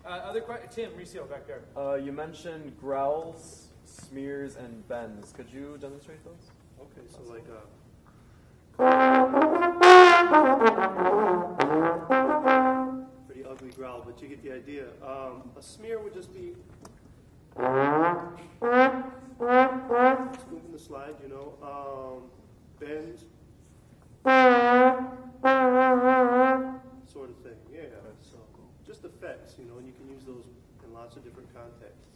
Other questions? Tim Reseal back there. You mentioned growls, smears, and bends. Could you demonstrate those? Okay, so like pretty ugly growl, but you get the idea. A smear would just be moving the slide, you know. Bend, sort of thing. Yeah. So just effects, you know, and you can use those in lots of different contexts.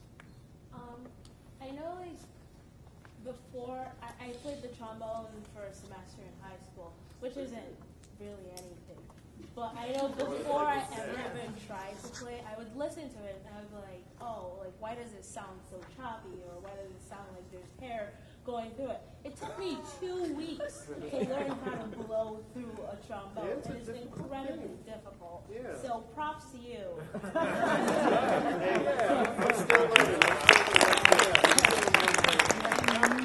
I know, like, before, I played the trombone for a semester in high school, which isn't really anything. But I know before I ever even tried to play, I would listen to it and I would be like, oh, like, why does it sound so choppy? Or why does it sound like there's hair going through it? It took me 2 weeks to learn how to blow through a trombone. And it's incredibly difficult. Yeah. So props to you.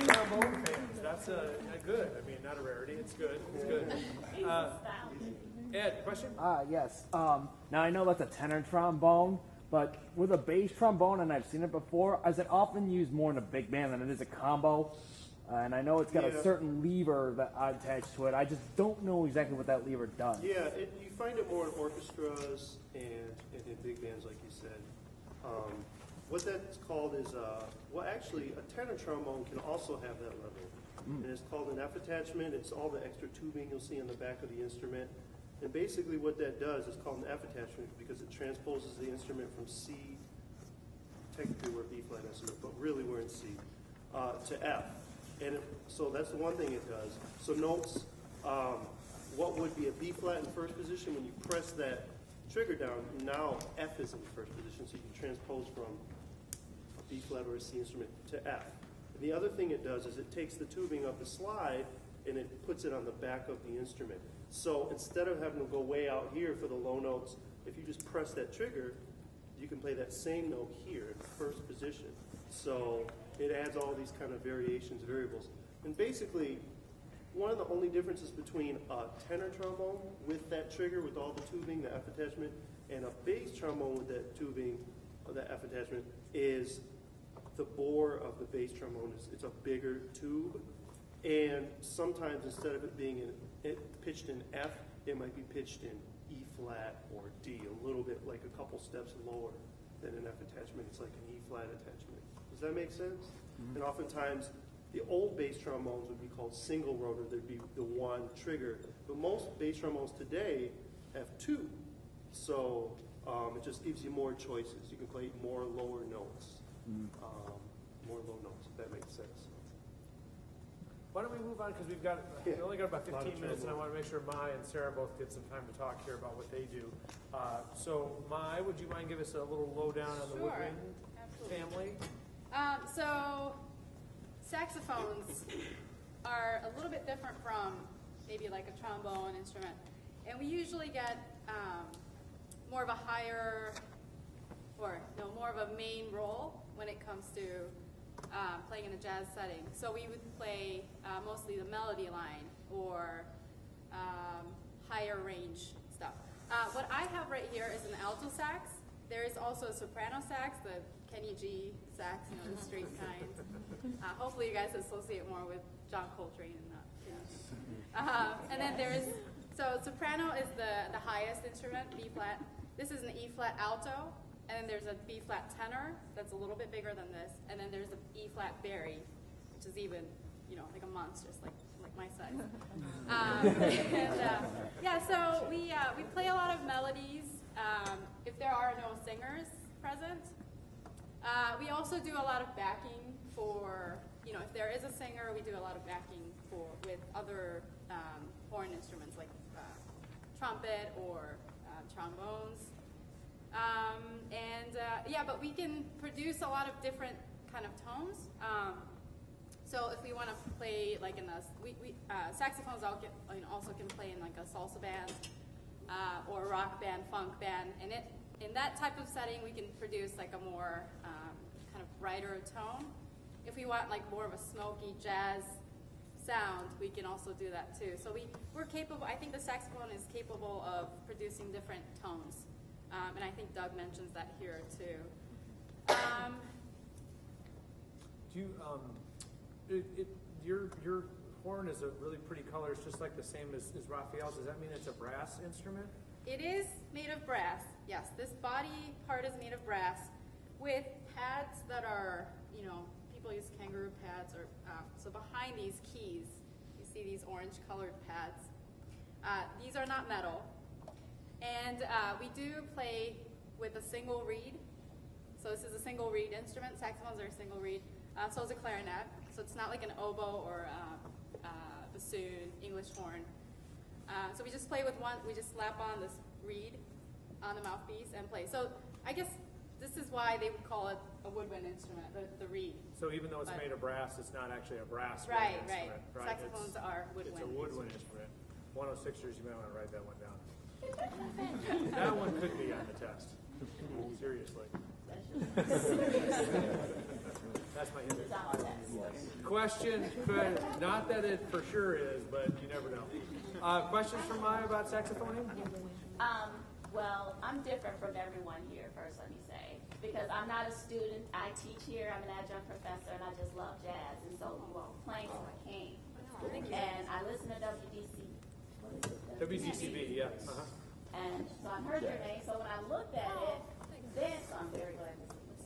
Trombone fans. That's good. I mean, not a rarity. It's good. It's good. Ed, question? Yes. Now I know that's a tenor trombone, but with a bass trombone, and I've seen it before, is it often used more in a big band than it is a combo? And I know it's got a certain lever that attached to it. I just don't know exactly what that lever does. Yeah, you find it more in orchestras and in big bands, like you said. What that's called is, well, actually, a tenor trombone can also have that lever. And it's called an F attachment. It's all the extra tubing you'll see on the back of the instrument. And basically what that does is called an F attachment because it transposes the instrument from C, technically we're B flat instrument, but really we're in C, to F. And so that's the one thing it does. So notes, what would be a B flat in first position, when you press that trigger down, now F is in the first position, so you can transpose from a B flat or a C instrument to F. And the other thing it does is it takes the tubing of the slide and it puts it on the back of the instrument. So instead of having to go way out here for the low notes, if you just press that trigger, you can play that same note here in first position. So it adds all these kind of variations, variables. And basically, one of the only differences between a tenor trombone with that trigger, with all the tubing, the F attachment, and a bass trombone with that tubing, or that F attachment, is the bore of the bass trombone. It's a bigger tube. And sometimes instead of it being pitched in F, it might be pitched in E flat or D, a little bit like a couple steps lower than an F attachment. It's like an E flat attachment. Does that make sense? Mm-hmm. And oftentimes, the old bass trombones would be called single rotor. There'd be the one trigger. But most bass trombones today have 2. So it just gives you more choices. You can play more lower notes, more low notes, if that makes sense. Why don't we move on, because we only got about 15 minutes, and I want to make sure Mai and Sarah both get some time to talk here about what they do. So Mai, would you mind give us a little lowdown on the woodwind family? So saxophones are a little bit different from maybe like a trombone instrument, and we usually get more of a more of a main role when it comes to playing in a jazz setting. So we would play mostly the melody line or higher range stuff. What I have right here is an alto sax. There is also a soprano sax, the Kenny G sax, the straight kind. Hopefully you guys associate more with John Coltrane and that. And then so soprano is the highest instrument, B flat, this is an E flat alto, and then there's a B flat tenor that's a little bit bigger than this, and then there's an E flat bari, which is even, like a monster, just like my size. Yeah, so we play a lot of melodies. If there are no singers present, we also do a lot of backing for, if there is a singer, we do a lot of backing with other horn instruments like trumpet or trombones. But we can produce a lot of different kind of tones. So if we want to play like in saxophones also can play in like a salsa band or a rock band, funk band, and in that type of setting we can produce like a more kind of brighter tone. If we want like more of a smoky jazz sound, we can also do that too. So we're capable. I think the saxophone is capable of producing different tones, and I think Doug mentions that here too. Your horn is a really pretty color. It's just like the same as Raphael's. Does that mean it's a brass instrument? It is made of brass. Yes, this body part is made of brass with pads that are, people use kangaroo pads. So behind these keys, you see these orange-colored pads. These are not metal. And we do play with a single reed. So this is a single reed instrument. Saxophones are a single reed. So is a clarinet. So it's not like an oboe or bassoon, English horn. So we just play with one. We just slap on this reed on the mouthpiece and play. So I guess this is why they would call it a woodwind instrument, the reed. So even though it's made of brass, it's not actually a brass instrument. Right. Saxophones are woodwind. It's a woodwind instrument. 106ers, you might want to write that one down. That one could be on the test. Seriously. That's my hint. Question, not that it for sure is, but you never know. Questions from Maya about saxophoning? Well, I'm different from everyone here, first let me say, because I'm not a student. I teach here. I'm an adjunct professor, and I just love jazz. And so you all playing, so I came. And I listen to WCCB, yeah. And so I heard your name. So when I looked at it, so I'm very glad to see this.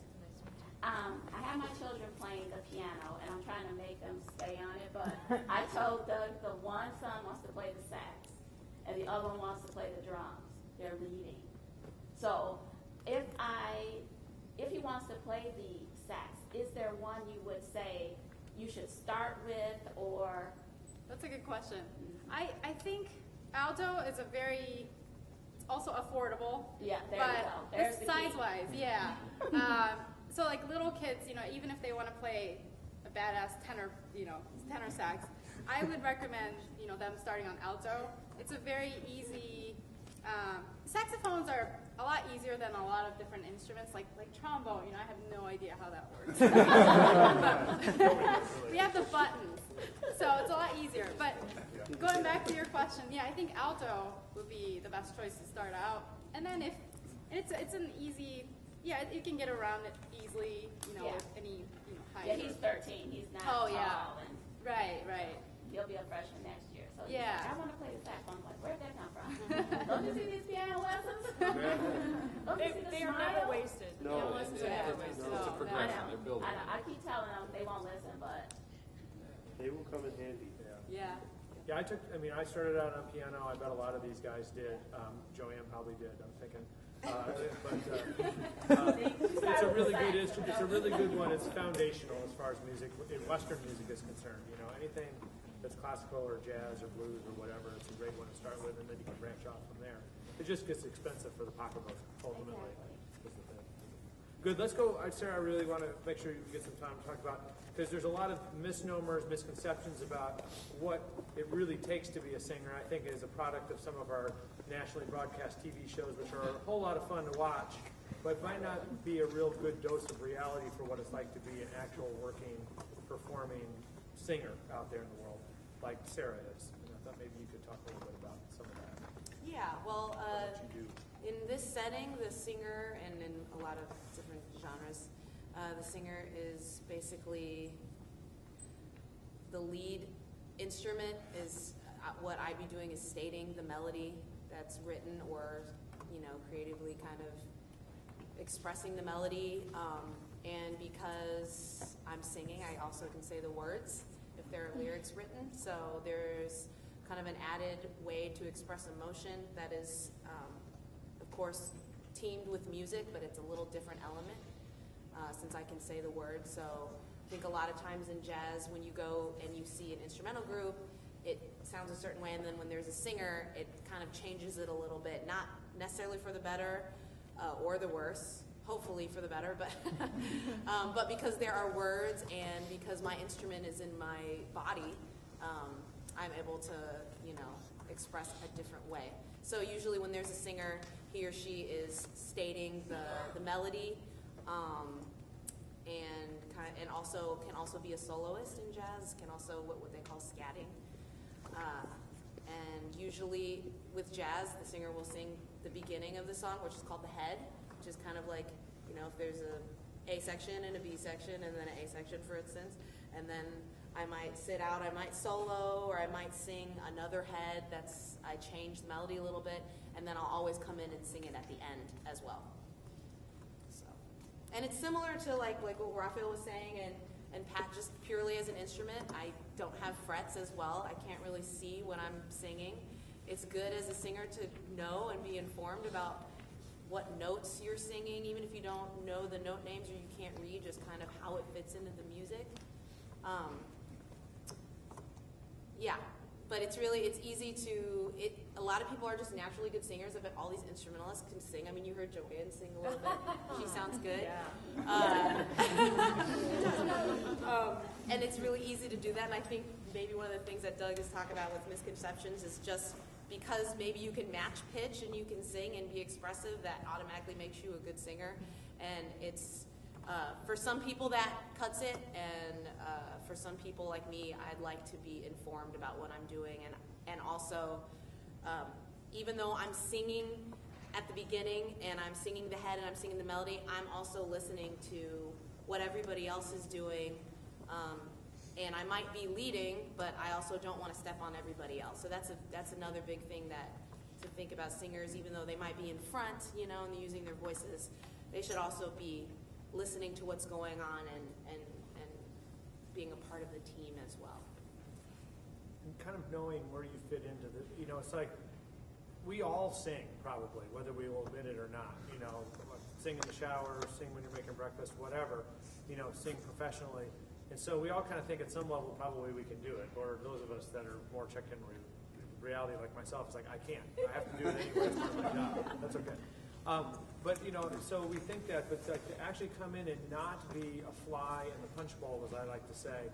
I have my children playing the piano, and I'm trying to make them stay on it. But I told Doug the one son wants to play the sax, and the other one wants to play the drums. They're leading. So if he wants to play the sax, is there one you would say you should start with, or? That's a good question. I think alto is it's also affordable. Yeah, there you go. There's the size-wise, yeah. So like little kids, even if they want to play a badass tenor sax, I would recommend, them starting on alto. It's a very easy. Saxophones are a lot easier than a lot of different instruments, like trombone. I have no idea how that works. We have the buttons, so it's a lot easier. But going back to your question, I think alto would be the best choice to start out. And then it's an easy, you can get around it easily. With any height. Yeah, he's 13. He's not tall. And Right. He'll be a freshman next year. So yeah. I want to play the saxophone. Like, where'd that come from? Don't you see these piano lessons? They are never wasted. No, it's a progression. They're building. I keep telling them they won't listen, but they will come in handy. Yeah. Yeah, I started out on piano. I bet a lot of these guys did. Joanne probably did, I'm thinking. It's a really good instrument. It's a really good one. It's foundational as far as music, Western music is concerned. Anything that's classical or jazz or blues or whatever, it's a great one to start with, and then you can branch off from there. It just gets expensive for the pocketbook, ultimately. Good, let's go. Sarah, I really want to make sure you get some time to talk about, because there's a lot of misnomers, misconceptions about what it really takes to be a singer. I think it is a product of some of our nationally broadcast TV shows, which are a whole lot of fun to watch, but might not be a real good dose of reality for what it's like to be an actual working, performing singer out there in the world, like Sarah is. And I thought maybe you could talk a little bit about some of that. Yeah, well, in this setting, the singer, and in a lot of different genres, the singer is basically the lead instrument. Is what I'd be doing is stating the melody that's written, or creatively kind of expressing the melody. And because I'm singing, I also can say the words if there are lyrics written. So there's kind of an added way to express emotion that is, of course, teamed with music, but it's a little different element since I can say the words. So I think a lot of times in jazz, when you go and you see an instrumental group, it sounds a certain way, and then when there's a singer, it kind of changes it a little bit. Not necessarily for the better or the worse, hopefully for the better, but because there are words and because my instrument is in my body, I'm able to, express a different way. So usually when there's a singer, he or she is stating the melody, and also can also be a soloist in jazz, can also what they call scatting. And usually with jazz, the singer will sing the beginning of the song, which is called the head, which is kind of like, if there's a section and a B section and then an A section, for instance, and then I might sit out, I might solo, or I might sing another head I change the melody a little bit, and then I'll always come in and sing it at the end as well. So, and it's similar to like what Raphael was saying, and Pat, just purely as an instrument, I don't have frets as well. I can't really see when I'm singing. It's good as a singer to know and be informed about what notes you're singing, even if you don't know the note names or you can't read, just kind of how it fits into the music. Yeah, but it's easy to, a lot of people are just naturally good singers. I bet all these instrumentalists can sing. I mean, you heard Joanne sing a little bit. She sounds good. Yeah. And it's really easy to do that, and I think maybe one of the things that Doug is talking about with misconceptions is just because maybe you can match pitch and you can sing and be expressive, that automatically makes you a good singer. And it's, for some people that cuts it, and for some people like me, I'd like to be informed about what I'm doing. And also, even though I'm singing at the beginning and I'm singing the head and I'm singing the melody, I'm also listening to what everybody else is doing. And I might be leading, but I also don't want to step on everybody else. So that's another big thing to think about singers, even though they might be in front, and they're using their voices, they should also be listening to what's going on and being a part of the team as well. And kind of knowing where you fit into it's like we all sing probably, whether we will admit it or not. Sing in the shower, sing when you're making breakfast, whatever. Sing professionally. And so we all kind of think at some level probably we can do it, or those of us that are more checked in reality like myself, it's like, I can't. I have to do it anyway. It's part of my job. That's okay. But, so we think that, but to actually come in and not be a fly in the punch bowl, as I like to say,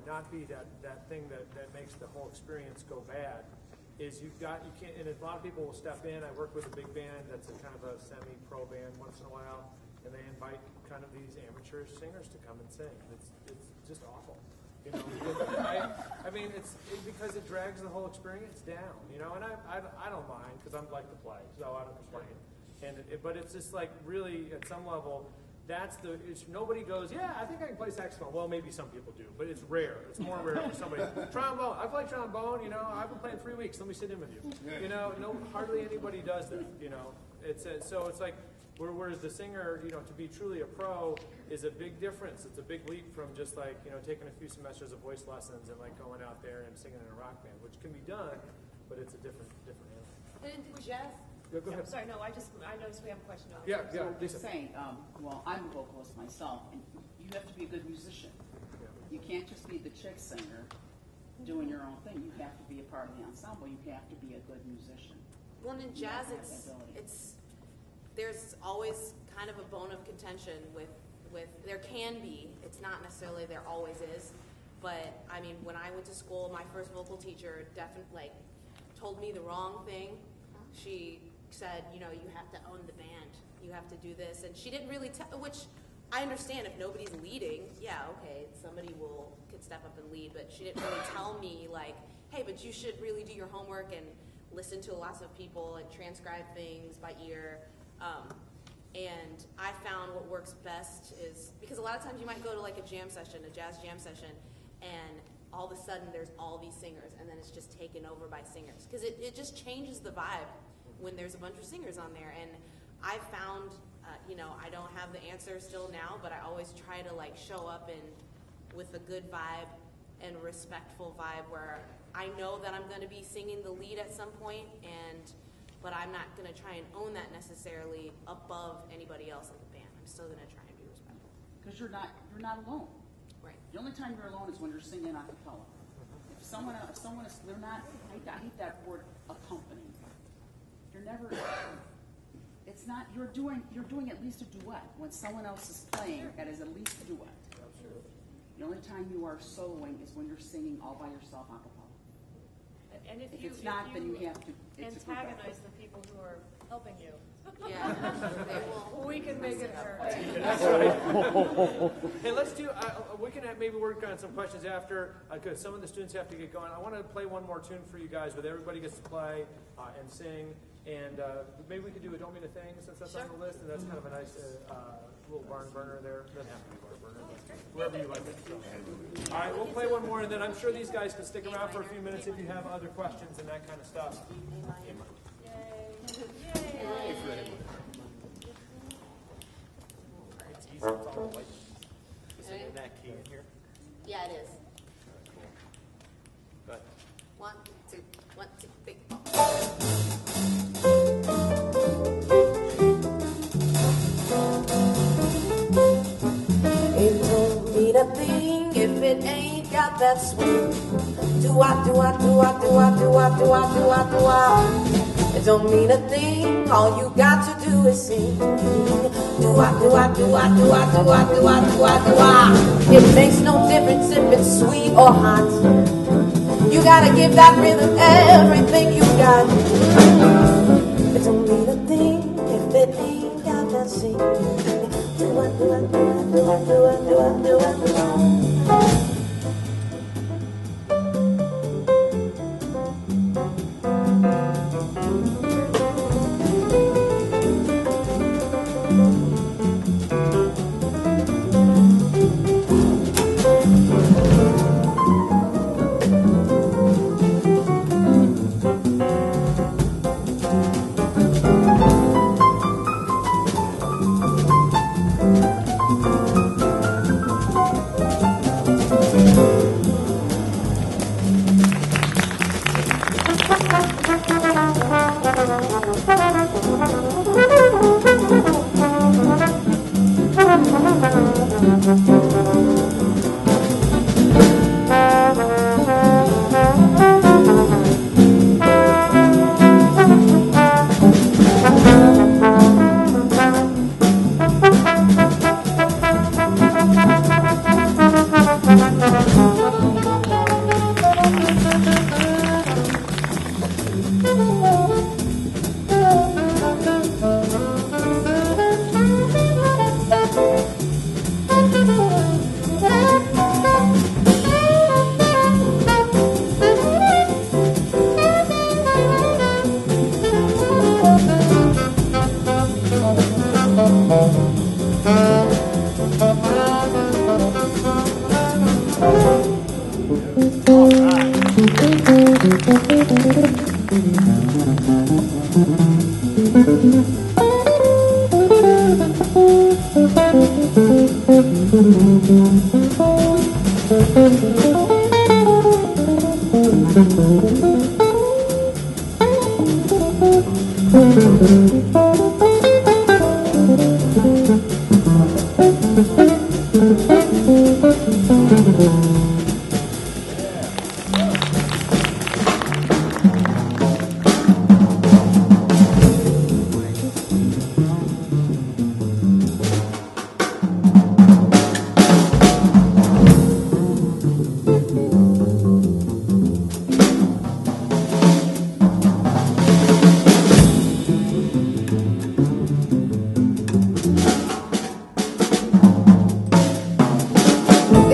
not be that thing that makes the whole experience go bad, is you can't, and a lot of people will step in. I work with a big band that's a kind of a semi-pro band once in a while, and they invite kind of these amateur singers to come and sing. It's just awful. I mean, it's because it drags the whole experience down, and I don't mind because I'm like to play, so I don't complain. But it's just like really at some level, nobody goes, yeah, I think I can play saxophone. Well, maybe some people do, but it's rare. It's more rare for somebody. Trombone, I play trombone. I've been playing 3 weeks. Let me sit in with you. Hardly anybody does that. So it's like. Whereas the singer, to be truly a pro is a big difference. It's a big leap from just like, taking a few semesters of voice lessons and like going out there and singing in a rock band, which can be done, but it's a different animal. And Jeff? Go ahead. Sorry, no, I noticed we have a question over there. So Lisa. Saying, I'm a vocalist myself, and you have to be a good musician. You can't just be the chick singer doing your own thing. You have to be a part of the ensemble. You have to be a good musician. Well, in jazz, there's always kind of a bone of contention with there can be, it's not necessarily there always is, but I mean, when I went to school, my first vocal teacher definitely told me the wrong thing. She said, you have to own the band, you have to do this, and she didn't really which I understand if nobody's leading, yeah, okay, somebody could step up and lead, but she didn't really tell me like, hey, but you should really do your homework and listen to lots of people and transcribe things by ear. And I found what works best is, because a lot of times you might go to like a jazz jam session, and all of a sudden there's all these singers, and then it's just taken over by singers. Because it just changes the vibe. when there's a bunch of singers on there. And I found, you know, I don't have the answer still now, but I always try to like show up with a good vibe and respectful vibe where I know that I'm going to be singing the lead at some point, but I'm not going to try and own that necessarily above anybody else in the band. I'm still going to try and be respectful. Because you're not alone. Right. The only time you're alone is when you're singing a cappella. If someone is, they're not, I hate that word, accompanying. You're never, it's not, you're doing at least a duet. When someone else is playing, that is at least a duet. Absolutely. The only time you are soloing is when you're singing all by yourself a cappella. And if it's not, then you have to antagonize the people who are helping you. Yeah, we can make it hurt. That's right. Hey, let's do. We can maybe work on some questions after, because some of the students have to get going. I want to play one more tune for you guys, where everybody gets to play and sing, and maybe we could do a "Don't Mean a Thing" since that's on the list, and that's kind of a nice little barn burner there. Doesn't have to be barn burner, but wherever you like it. So. All right, we'll play one more, and then I'm sure these guys can stick around for a few minutes if you have other questions and that kind of stuff. Is it in that key in here? Yeah, it is. Good. 1, 2, 1, 2, 3, 4. It don't mean a thing if it ain't got that swing. Do-wah, do-wah, do-wah, do-wah, do-wah, do-wah, do-wah, do-wah. It don't mean a thing, all you got to do is sing. Do-wah, do-wah, do-wah, do-wah, do-wah, do-wah, do-wah, do-wah. It makes no difference if it's sweet or hot. You gotta give that rhythm everything you got. It don't mean a thing if it ain't got that sing. Do-wah, do-wah, do-wah, do-wah, do-wah, do-wah, do-wah, do-wah.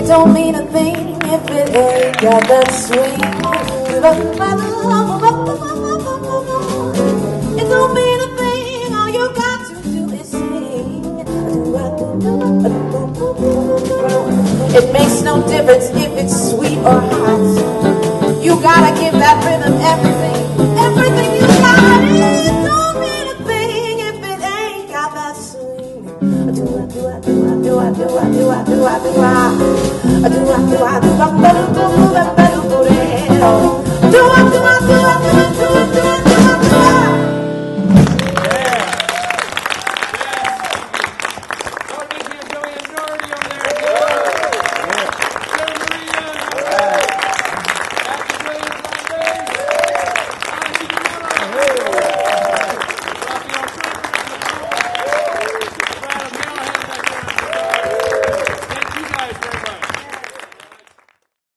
Don't mean a thing if it ain't got that swing. It don't mean a thing, all you got to do is sing. It makes no difference if it's sweet or hot. You gotta give that rhythm everything you got. swing. Do